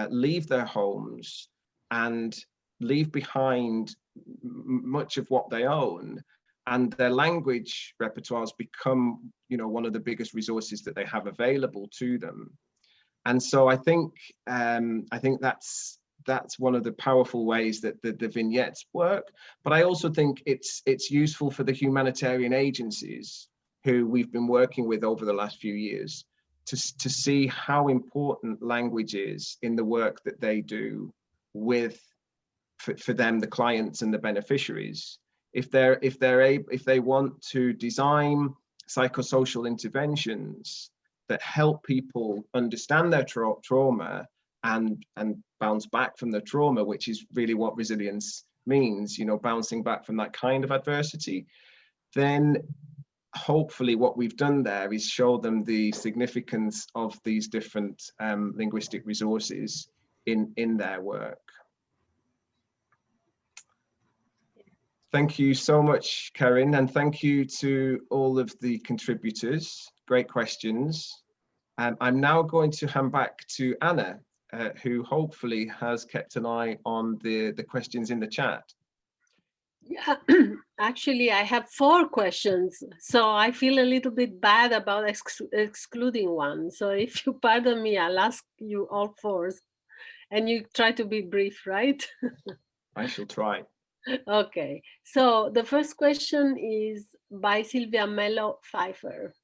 leave their homes and leave behind much of what they own, and their language repertoires become, one of the biggest resources that they have available to them. And so I think that's one of the powerful ways that the vignettes work. But I also think it's useful for the humanitarian agencies who we've been working with over the last few years to see how important language is in the work that they do for them, the clients and the beneficiaries. If they want to design psychosocial interventions that help people understand their trauma and bounce back from the trauma, which is really what resilience means, bouncing back from that kind of adversity, then hopefully what we've done there is show them the significance of these different linguistic resources in their work. Thank you so much, Kerryn, and thank you to all of the contributors. Great questions. I'm now going to hand back to Anna, who hopefully has kept an eye on the questions in the chat. Yeah, actually, I have 4 questions, so I feel a little bit bad about excluding one. So if you pardon me, I'll ask you all 4, and you try to be brief, right? I shall try. Okay, so the first question is by Sylvia Mello Pfeiffer.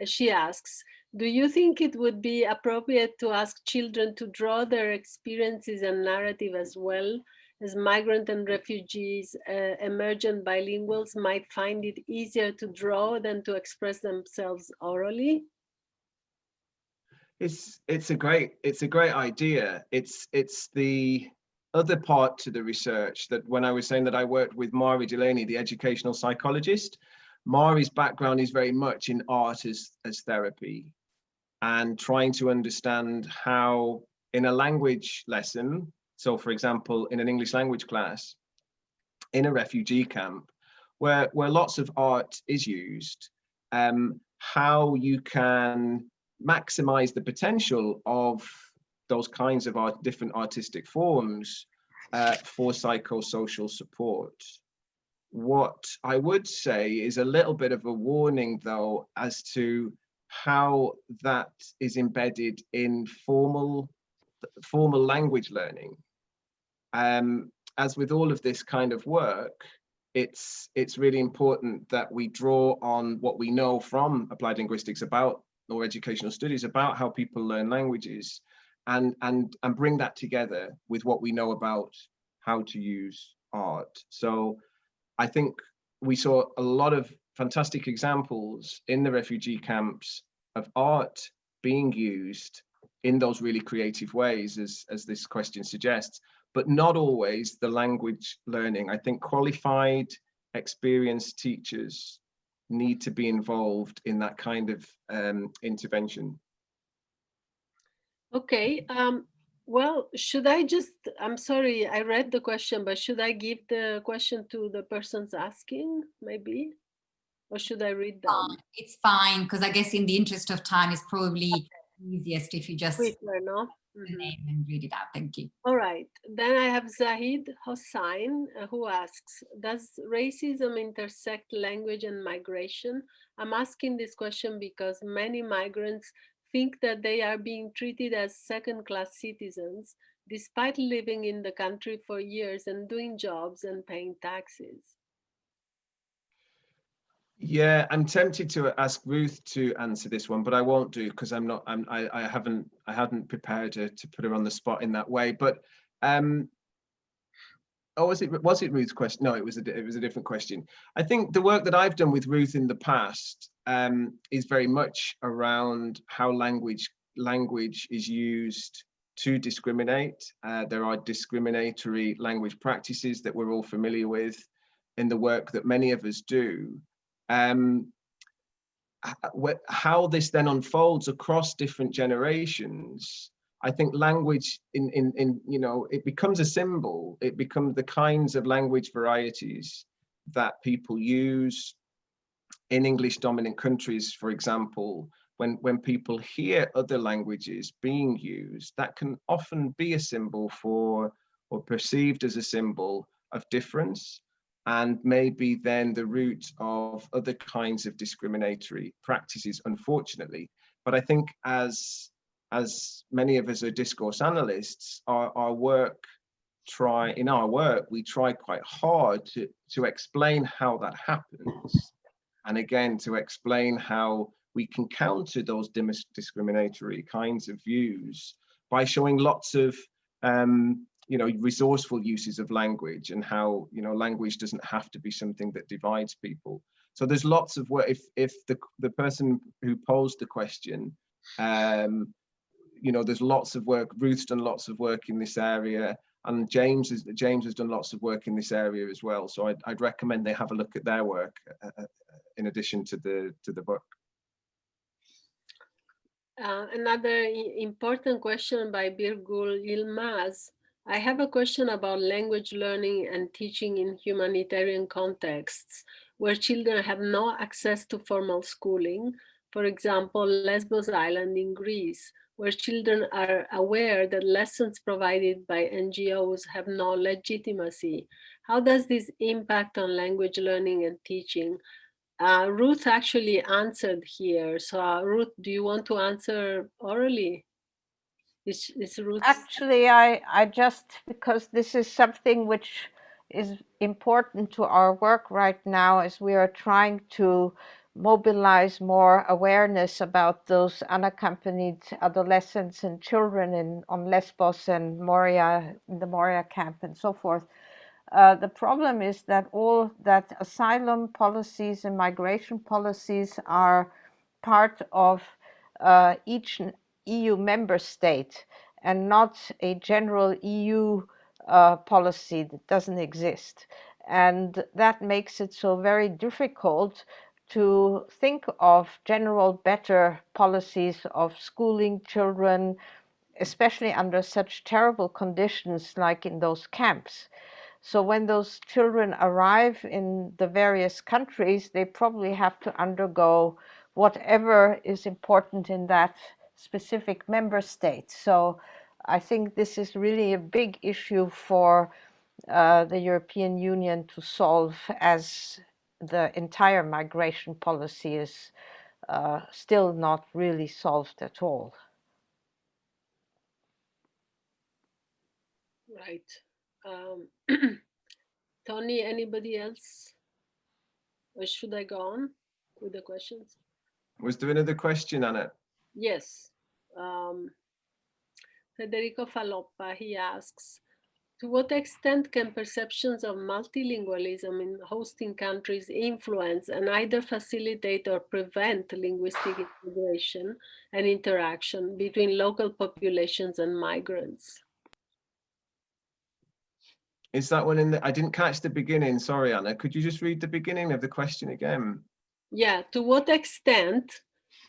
She asks, do you think it would be appropriate to ask children to draw their experiences and narrative as well, as migrant and refugees, emergent bilinguals might find it easier to draw than to express themselves orally? It's a great idea. It's the other part to the research that when I was saying that I worked with Mari Delaney, the educational psychologist, Mari's background is very much in art as therapy, and trying to understand how in a language lesson, so for example, in an English language class, in a refugee camp, where lots of art is used, how you can maximize the potential of those kinds of different artistic forms for psychosocial support. What I would say is a little bit of a warning, though, as to how that is embedded in formal language learning. As with all of this kind of work, it's really important that we draw on what we know from applied linguistics about, or educational studies about, how people learn languages, and bring that together with what we know about how to use art. So I think we saw a lot of fantastic examples in the refugee camps of art being used in those really creative ways, as this question suggests, but not always the language learning. I think qualified, experienced teachers need to be involved in that kind of intervention. Okay, well, should I just, I'm sorry, I read the question, but should I give the question to the persons asking, maybe? Or should I read them? It's fine, because I guess in the interest of time, it's probably easiest if you just Quicker, no? the name and read it out. Thank you. All right, then I have Zahid Hossain, who asks, does racism intersect language and migration? I'm asking this question because many migrants think that they are being treated as second-class citizens, despite living in the country for years and doing jobs and paying taxes. Yeah, I'm tempted to ask Ruth to answer this one, but I won't do because I hadn't prepared her to put her on the spot in that way. But oh, was it Ruth's question? No, it was a different question. I think the work that I've done with Ruth in the past is very much around how language is used to discriminate. There are discriminatory language practices that we're all familiar with in the work that many of us do. How this then unfolds across different generations, I think language it becomes a symbol. It becomes the kinds of language varieties that people use in English dominant countries, for example. When people hear other languages being used, that can often be a symbol for, or perceived as a symbol of difference, and maybe then the root of other kinds of discriminatory practices, unfortunately. But I think as many of us are discourse analysts, we try quite hard to explain how that happens, and again to explain how we can counter those discriminatory kinds of views by showing lots of resourceful uses of language, and how language doesn't have to be something that divides people. So there's lots of work. If the person who posed the question, there's lots of work. Ruth's done lots of work in this area, and James has done lots of work in this area as well. So I'd recommend they have a look at their work in addition to the book. Another important question by Birgul Yilmaz. I have a question about language learning and teaching in humanitarian contexts where children have no access to formal schooling. For example, Lesbos Island in Greece, where children are aware that lessons provided by NGOs have no legitimacy. How does this impact on language learning and teaching? Ruth actually answered here. So Ruth, do you want to answer orally? Is Ruth? Actually, I just, because this is something which is important to our work right now, as we are trying to mobilize more awareness about those unaccompanied adolescents and children on Lesbos and Moria, in the Moria camp and so forth. The problem is that all that asylum policies and migration policies are part of each EU member state, and not a general EU policy that doesn't exist. And that makes it so very difficult to think of general better policies of schooling children, especially under such terrible conditions like in those camps. So when those children arrive in the various countries, they probably have to undergo whatever is important in that specific member state. So I think this is really a big issue for the European Union to solve, as the entire migration policy is still not really solved at all. Right. Tony, anybody else? Or should I go on with the questions? Was there another question, Anna? Yes. Federico Faloppa, he asks, to what extent can perceptions of multilingualism in hosting countries influence and either facilitate or prevent linguistic integration and interaction between local populations and migrants? Is that one in the, I didn't catch the beginning, sorry Anna, could you just read the beginning of the question again? Yeah, to what extent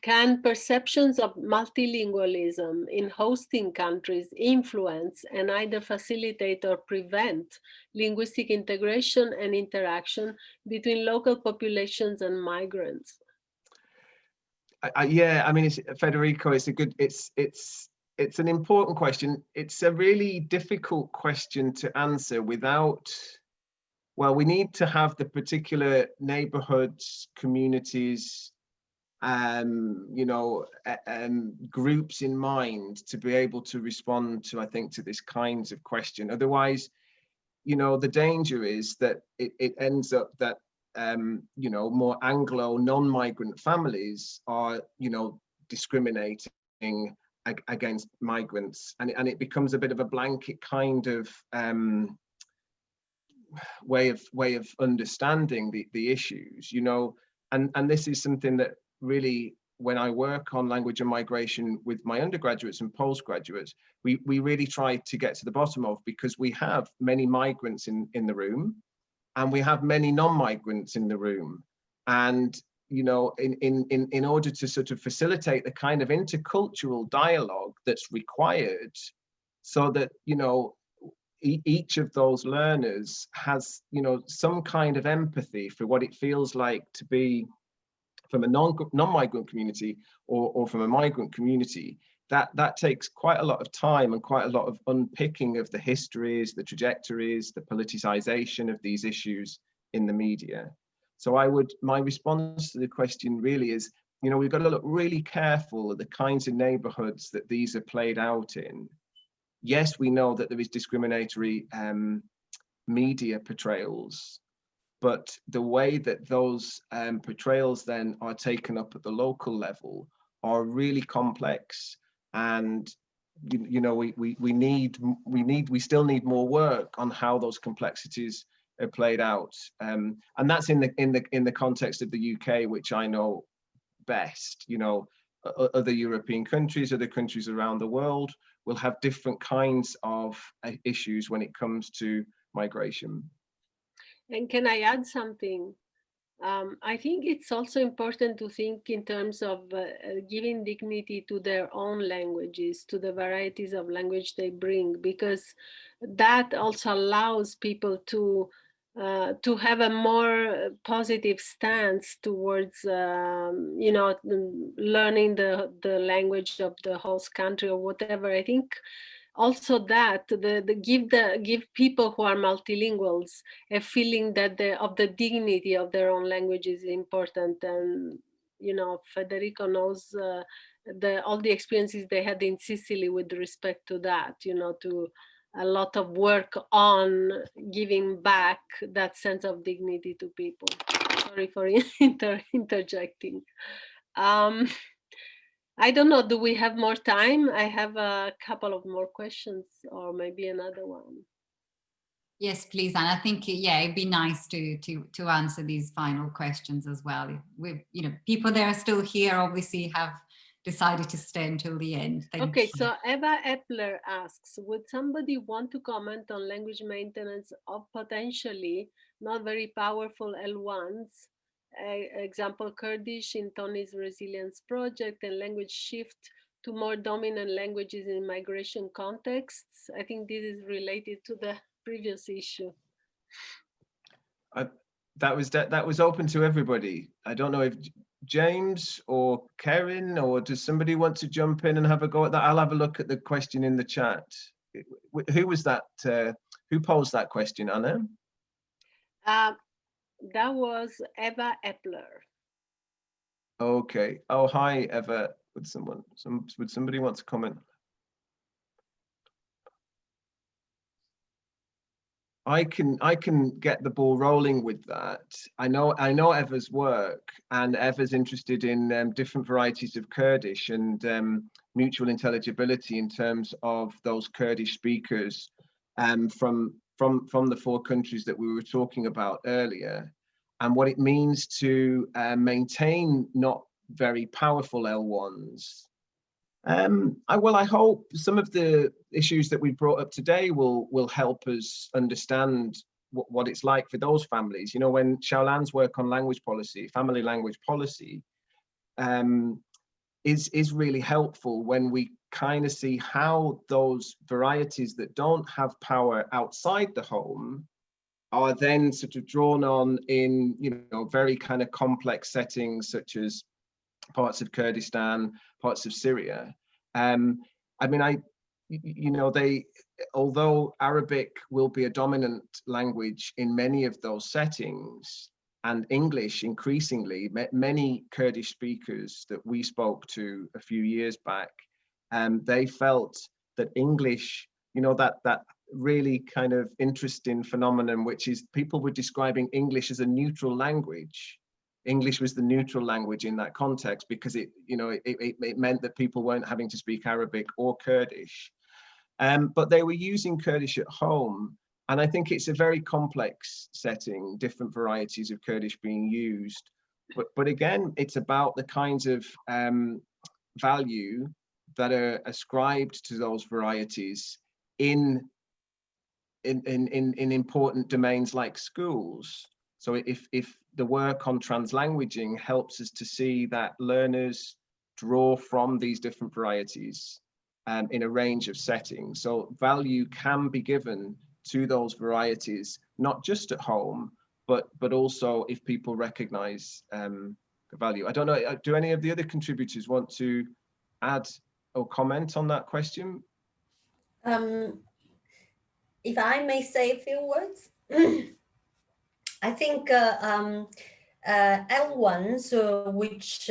can perceptions of multilingualism in hosting countries influence and either facilitate or prevent linguistic integration and interaction between local populations and migrants? Yeah, I mean, Federico, it's an important question. It's a really difficult question to answer without, well, we need to have the particular neighborhoods, communities, groups in mind to be able to respond to, I think, to this kinds of question. Otherwise, the danger is that it ends up that you know, more Anglo non-migrant families are, you know, discriminating against migrants, and it becomes a bit of a blanket kind of way of understanding the issues, you know, and this is something that really, when I work on language and migration with my undergraduates and postgraduates, we really try to get to the bottom of, because we have many migrants in the room, and we have many non-migrants in the room, and you know, in order to sort of facilitate the kind of intercultural dialogue that's required, so that, you know, each of those learners has, you know, some kind of empathy for what it feels like to be from a non-migrant community or from a migrant community, that takes quite a lot of time and quite a lot of unpicking of the histories, the trajectories, the politicization of these issues in the media. So my response to the question really is, you know, we've got to look really careful at the kinds of neighborhoods that these are played out in. Yes, we know that there is discriminatory media portrayals, but the way that those portrayals then are taken up at the local level are really complex, and you know, we still need more work on how those complexities are played out, and that's in the context of the UK, which I know best. You know, other European countries, other countries around the world will have different kinds of issues when it comes to migration. And can I add something? I think it's also important to think in terms of giving dignity to their own languages, to the varieties of language they bring, because that also allows people to have a more positive stance towards, you know, learning the language of the host country or whatever. I think also that give people who are multilinguals a feeling that of the dignity of their own language is important. And you know, Federico knows all the experiences they had in Sicily with respect to that, you know, to a lot of work on giving back that sense of dignity to people. Sorry for interjecting. I don't know, do we have more time? I have a couple of more questions, or maybe another one. Yes, please. And I think, yeah, it'd be nice to answer these final questions as well. You know, people that are still here obviously have decided to stay until the end. Thank you. So Eva Epler asks, would somebody want to comment on language maintenance of potentially not very powerful L1s? Example, Kurdish in Tony's Resilience Project, and language shift to more dominant languages in migration contexts. I think this is related to the previous issue. That was open to everybody. I don't know if James or Kerryn, or does somebody want to jump in and have a go at that? I'll have a look at the question in the chat. Who was that? Who posed that question, Anna? That was Eva Epler. Okay. Oh, hi, Eva. Would somebody want to comment? I can get the ball rolling with that. I know Eva's work, and Eva's interested in different varieties of Kurdish and mutual intelligibility in terms of those Kurdish speakers from the 4 countries that we were talking about earlier, and what it means to maintain not very powerful L1s. I hope some of the issues that we brought up today will help us understand what it's like for those families. You know, when Xiaolan's work on language policy, family language policy, is really helpful when we kind of see how those varieties that don't have power outside the home are then sort of drawn on in, you know, very kind of complex settings such as parts of Kurdistan, parts of Syria. I mean, although Arabic will be a dominant language in many of those settings, and English increasingly, many Kurdish speakers that we spoke to a few years back, they felt that English, you know, that really kind of interesting phenomenon, which is people were describing English as a neutral language. English was the neutral language in that context because it meant that people weren't having to speak Arabic or Kurdish. But they were using Kurdish at home. And I think it's a very complex setting, different varieties of Kurdish being used. But again, it's about the kinds of value that are ascribed to those varieties in important domains like schools. So if the work on translanguaging helps us to see that learners draw from these different varieties in a range of settings. So value can be given to those varieties, not just at home, but also if people recognize the value. I don't know, do any of the other contributors want to add or comment on that question? If I may say a few words, I think L1s which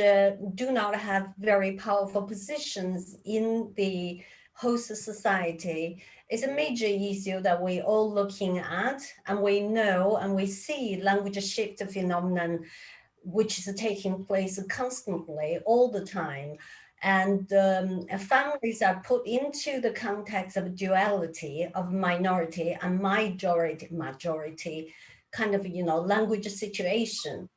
do not have very powerful positions in the host society is a major issue that we're all looking at, and we know and we see language shift phenomenon which is taking place constantly all the time. And families are put into the context of duality of minority and majority kind of, language situation.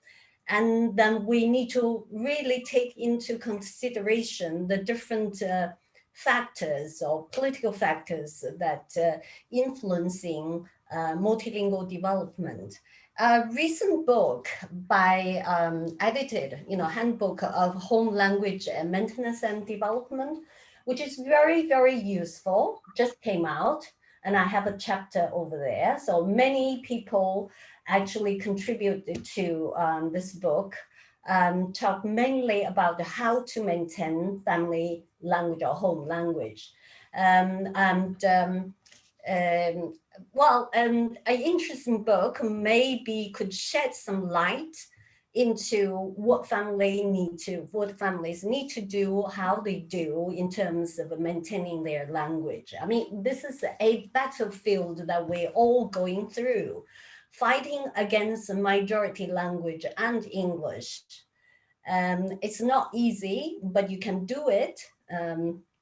And then we need to really take into consideration the different factors or political factors that influencing multilingual development. A recent book by edited, Handbook of Home Language Maintenance and Development, which is very, very useful, just came out, and I have a chapter over there. So many people actually contributed to this book, talk mainly about how to maintain family language or home language. An interesting book maybe could shed some light into what families need to do, how they do in terms of maintaining their language. I mean, this is a battlefield that we're all going through, fighting against the majority language and English. It's not easy, but you can do it.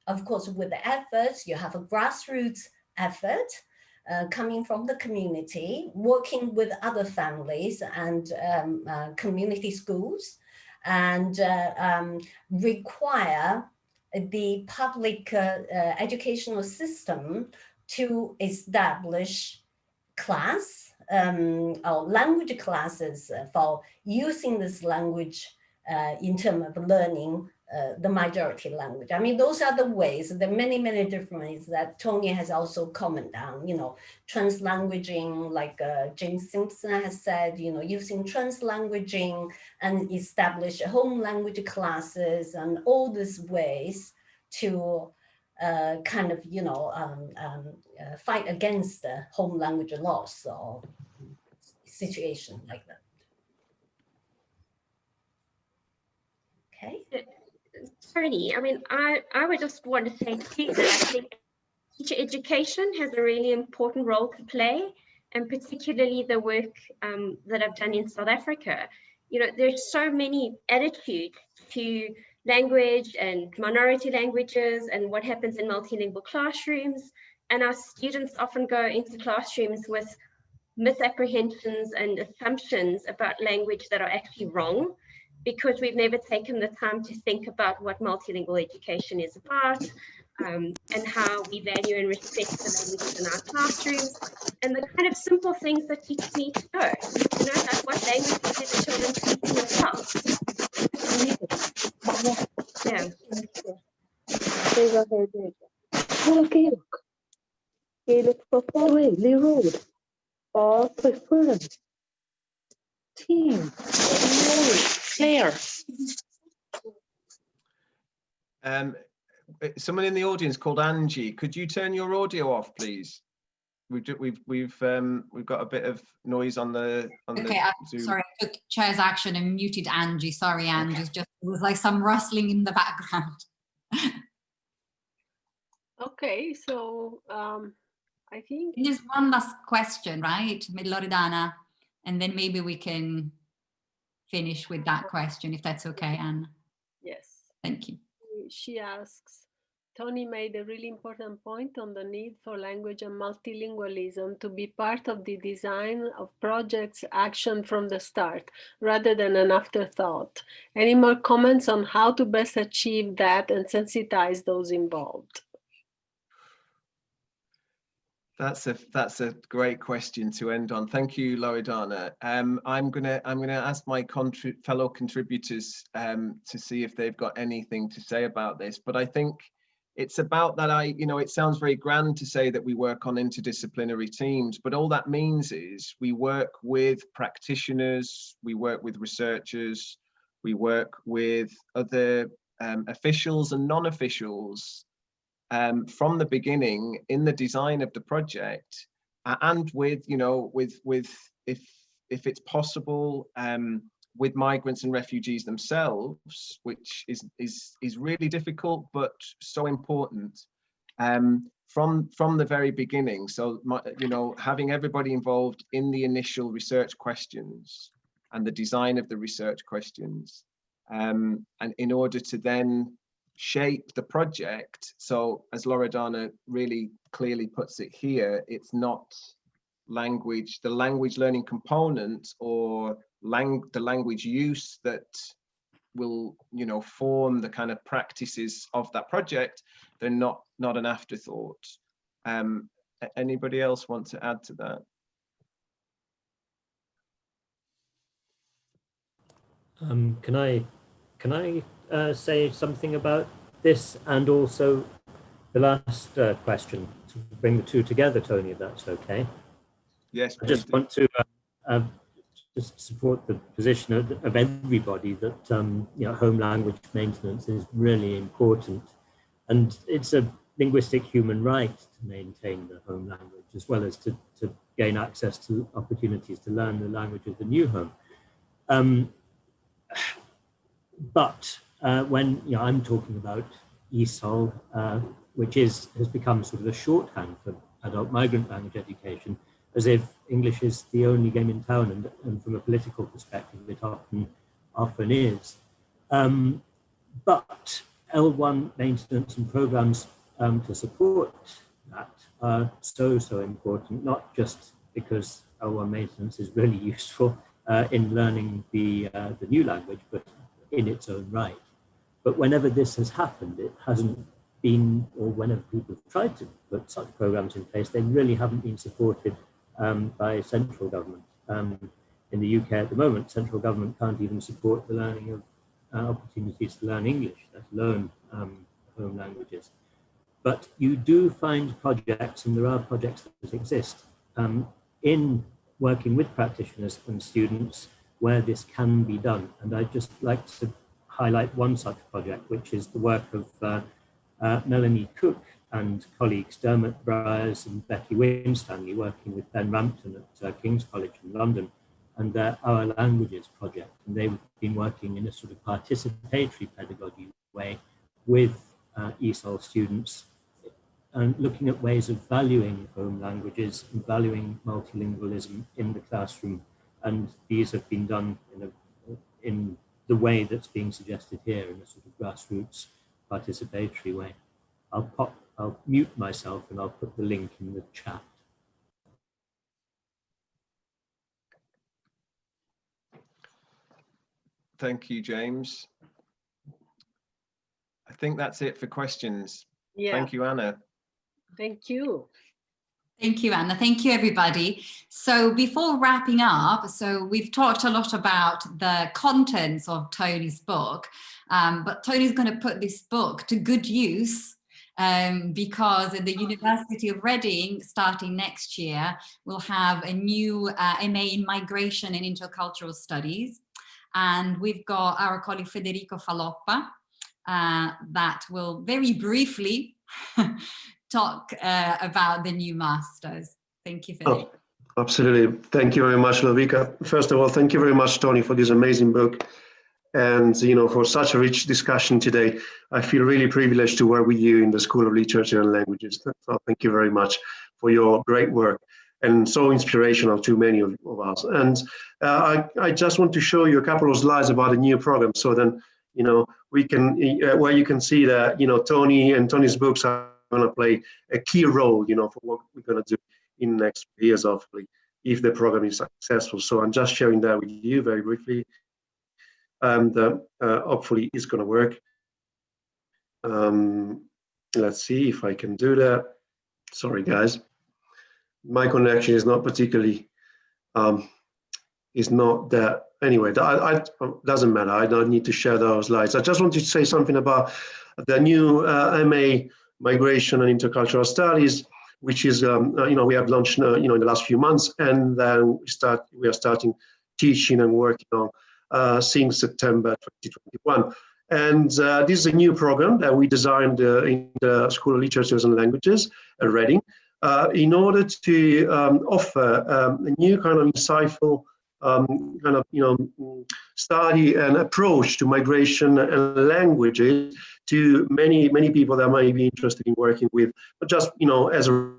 Of course, with the efforts, you have a grassroots effort coming from the community, working with other families and community schools, and require the public educational system to establish class or language classes for using this language in terms of learning the majority language. I mean, those are the ways, there are many, many different ways that Tony has also commented on, translanguaging, like James Simpson has said, using translanguaging and establish home language classes and all these ways to kind of, fight against the home language loss or situation like that. Okay. Tony, I mean, I would just want to say too that I think teacher education has a really important role to play, and particularly the work that I've done in South Africa. There's so many attitudes to language and minority languages and what happens in multilingual classrooms, and our students often go into classrooms with misapprehensions and assumptions about language that are actually wrong, because we've never taken the time to think about what multilingual education is about, and how we value and respect the languages in our classrooms, and the kind of simple things that teachers need to know. Like what language do the children speak in your class? Someone in the audience called Angie, could you turn your audio off, please? We've got a bit of noise on the Zoom. Sorry, I took chair's action and muted Angie. Sorry, Angie. Okay. It was like some rustling in the background. Okay, so I think. Just one last question, right, Loredana? And then maybe we can finish with that question, if that's okay, Anna. Yes. Thank you. She asks, Tony made a really important point on the need for language and multilingualism to be part of the design of projects' action from the start, rather than an afterthought. Any more comments on how to best achieve that and sensitize those involved? That's a great question to end on. Thank you, Loredana. I'm gonna ask my fellow contributors to see if they've got anything to say about this. But I think it's about that. It sounds very grand to say that we work on interdisciplinary teams, but all that means is we work with practitioners, we work with researchers, we work with other officials and non-officials. From the beginning in the design of the project, and with if it's possible, with migrants and refugees themselves, which is really difficult but so important, from the very beginning. So having everybody involved in the initial research questions and the design of the research questions, and in order to then shape the project. So as Loredana really clearly puts it here, it's not language, the language learning component or the language use that will form the kind of practices of that project. They're not an afterthought. Anybody else want to add to that? Can I say something about this and also the last question, to bring the two together, Tony, if that's okay? Yes. I just want to just support the position of everybody that home language maintenance is really important, and it's a linguistic human right to maintain the home language, as well as to gain access to opportunities to learn the language of the new home. But when I'm talking about ESOL, which has become sort of a shorthand for adult migrant language education, as if English is the only game in town, and from a political perspective, it often is. But L1 maintenance and programs to support that are so important, not just because L1 maintenance is really useful in learning the new language, but in its own right. But whenever this has happened, it hasn't been, or whenever people have tried to put such programs in place, they really haven't been supported by central government. In the UK at the moment, central government can't even support the learning of opportunities to learn English, let alone home languages. But you do find projects, and there are projects that exist, in working with practitioners and students where this can be done. And I'd just like to highlight one such project, which is the work of Melanie Cook and colleagues Dermot Briers and Becky Winstanley, working with Ben Rampton at King's College in London, and their Our Languages project. And they've been working in a sort of participatory pedagogy way with ESOL students, and looking at ways of valuing home languages and valuing multilingualism in the classroom. And these have been done in the way that's being suggested here, in a sort of grassroots participatory way. I'll mute myself and I'll put the link in the chat. Thank you, James. I think that's it for questions. Yeah. Thank you, Anna. Thank you. Thank you, Anna. Thank you, everybody. So before wrapping up, so we've talked a lot about the contents of Tony's book, but Tony's going to put this book to good use because the University of Reading, starting next year, will have a new MA in Migration and Intercultural Studies. And we've got our colleague Federico Faloppa that will very briefly talk about the new masters. Thank you, Federico. Oh, absolutely. Thank you very much, Lovica. First of all, thank you very much, Tony, for this amazing book. And, for such a rich discussion today. I feel really privileged to work with you in the School of Literature and Languages. So thank you very much. for your great work, and so inspirational to many of us. And I just want to show you a couple of slides about the new program, so then, you know, we can, where you can see that, you know, Tony and Tony's books are going to play a key role, you know, for what we're going to do in the next years, hopefully, if the program is successful. So I'm just sharing that with you very briefly, and hopefully it's going to work. Let's see if I can do that. Sorry, guys. My connection is not particularly, is not that, anyway, doesn't matter. I don't need to share those slides. I just wanted to say something about the new MA Migration and Intercultural Studies, which is, you know, we have launched, you know, in the last few months, and then we are starting teaching and working on since September 2021. And this is a new program that we designed in the School of Literatures and Languages at Reading, in order to offer a new kind of insightful kind of, you know, study and approach to migration and languages to many people that might be interested in working with, but just, you know, as a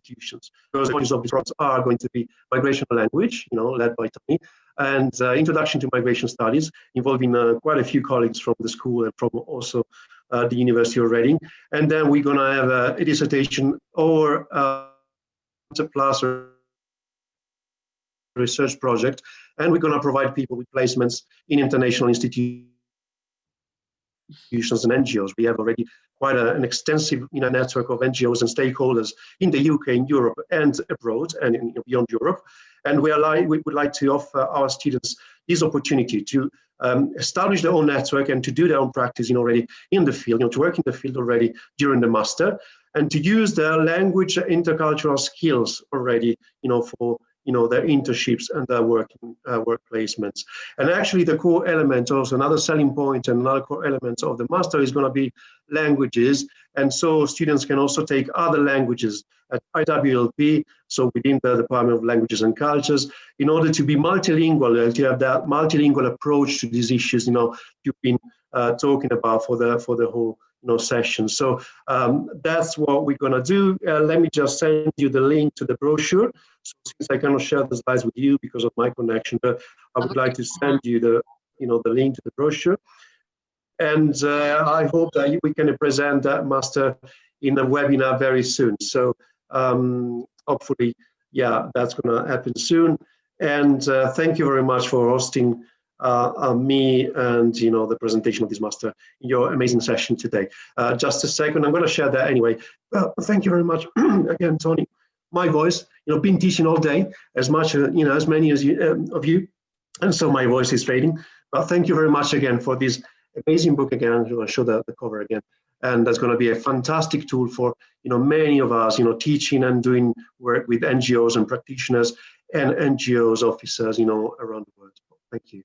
institutions. Because the focus of these programs are going to be migration and language, you know, led by Tony, and introduction to migration studies, involving quite a few colleagues from the school and from also the University of Reading. And then we're going to have a dissertation or plus research project, and we're going to provide people with placements in international institutions and NGOs. We have already quite an extensive, you know, network of NGOs and stakeholders in the UK, in Europe, and abroad, and beyond Europe. And we would like to offer our students this opportunity to establish their own network and to do their own practice already in the field, you know, to work in the field already during the master, and to use their language intercultural skills already, you know, for, you know, their internships and their work placements. And actually the core element, also another selling point and another core element of the master is going to be languages. And so students can also take other languages at IWLP, so within the Department of Languages and Cultures, in order to be multilingual, to have that multilingual approach to these issues, you know, you've been talking about for the whole, you know, session. So that's what we're going to do. Let me just send you the link to the brochure. So since I cannot share the slides with you because of my connection, but I would like to send you the, you know, the link to the brochure. And I hope that we can present that master in the webinar very soon. So hopefully, yeah, that's going to happen soon. And thank you very much for hosting me and, you know, the presentation of this master in your amazing session today. Just a second, I'm going to share that anyway. Thank you very much again, Tony. My voice, you know, been teaching all day, as much, you know, as many as you, of you, and so my voice is fading. But thank you very much again for this amazing book again. I'm going to show the cover again, and that's going to be a fantastic tool for, you know, many of us, you know, teaching and doing work with NGOs and practitioners and NGOs officers, you know, around the world. Thank you.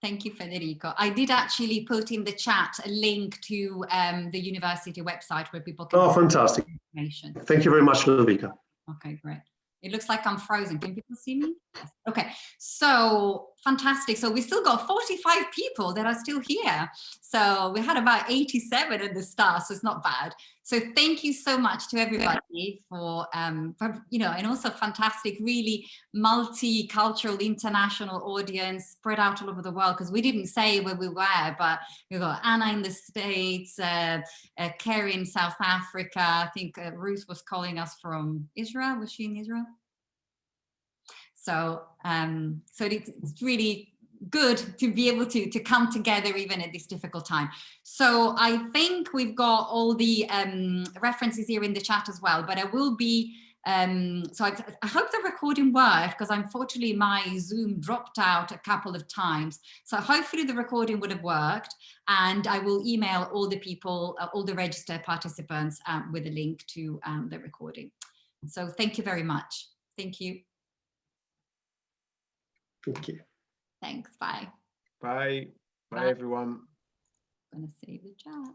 Thank you, Federico. I did actually put in the chat a link to the university website where people can. Oh, fantastic. Information. Thank you very much, Ludovica. Okay, great. It looks like I'm frozen. Can people see me? Yes. Okay, so fantastic. So we still got 45 people that are still here. So we had about 87 at the start, so it's not bad. So thank you so much to everybody for you know, and also fantastic, really multicultural, international audience spread out all over the world, because we didn't say where we were, but we got Anna in the States, Kerryn, South Africa. I think Ruth was calling us from Israel. Was she in Israel? So, so it's really good to be able to come together even at this difficult time. So I think we've got all the references here in the chat as well, but I will be, so I hope the recording worked, because unfortunately my Zoom dropped out a couple of times. So hopefully the recording would have worked, and I will email all the people, all the registered participants with a link to the recording. So thank you very much. Thank you. Thank you. Thanks. Bye. Bye. Bye, everyone. I'm going to save the chat.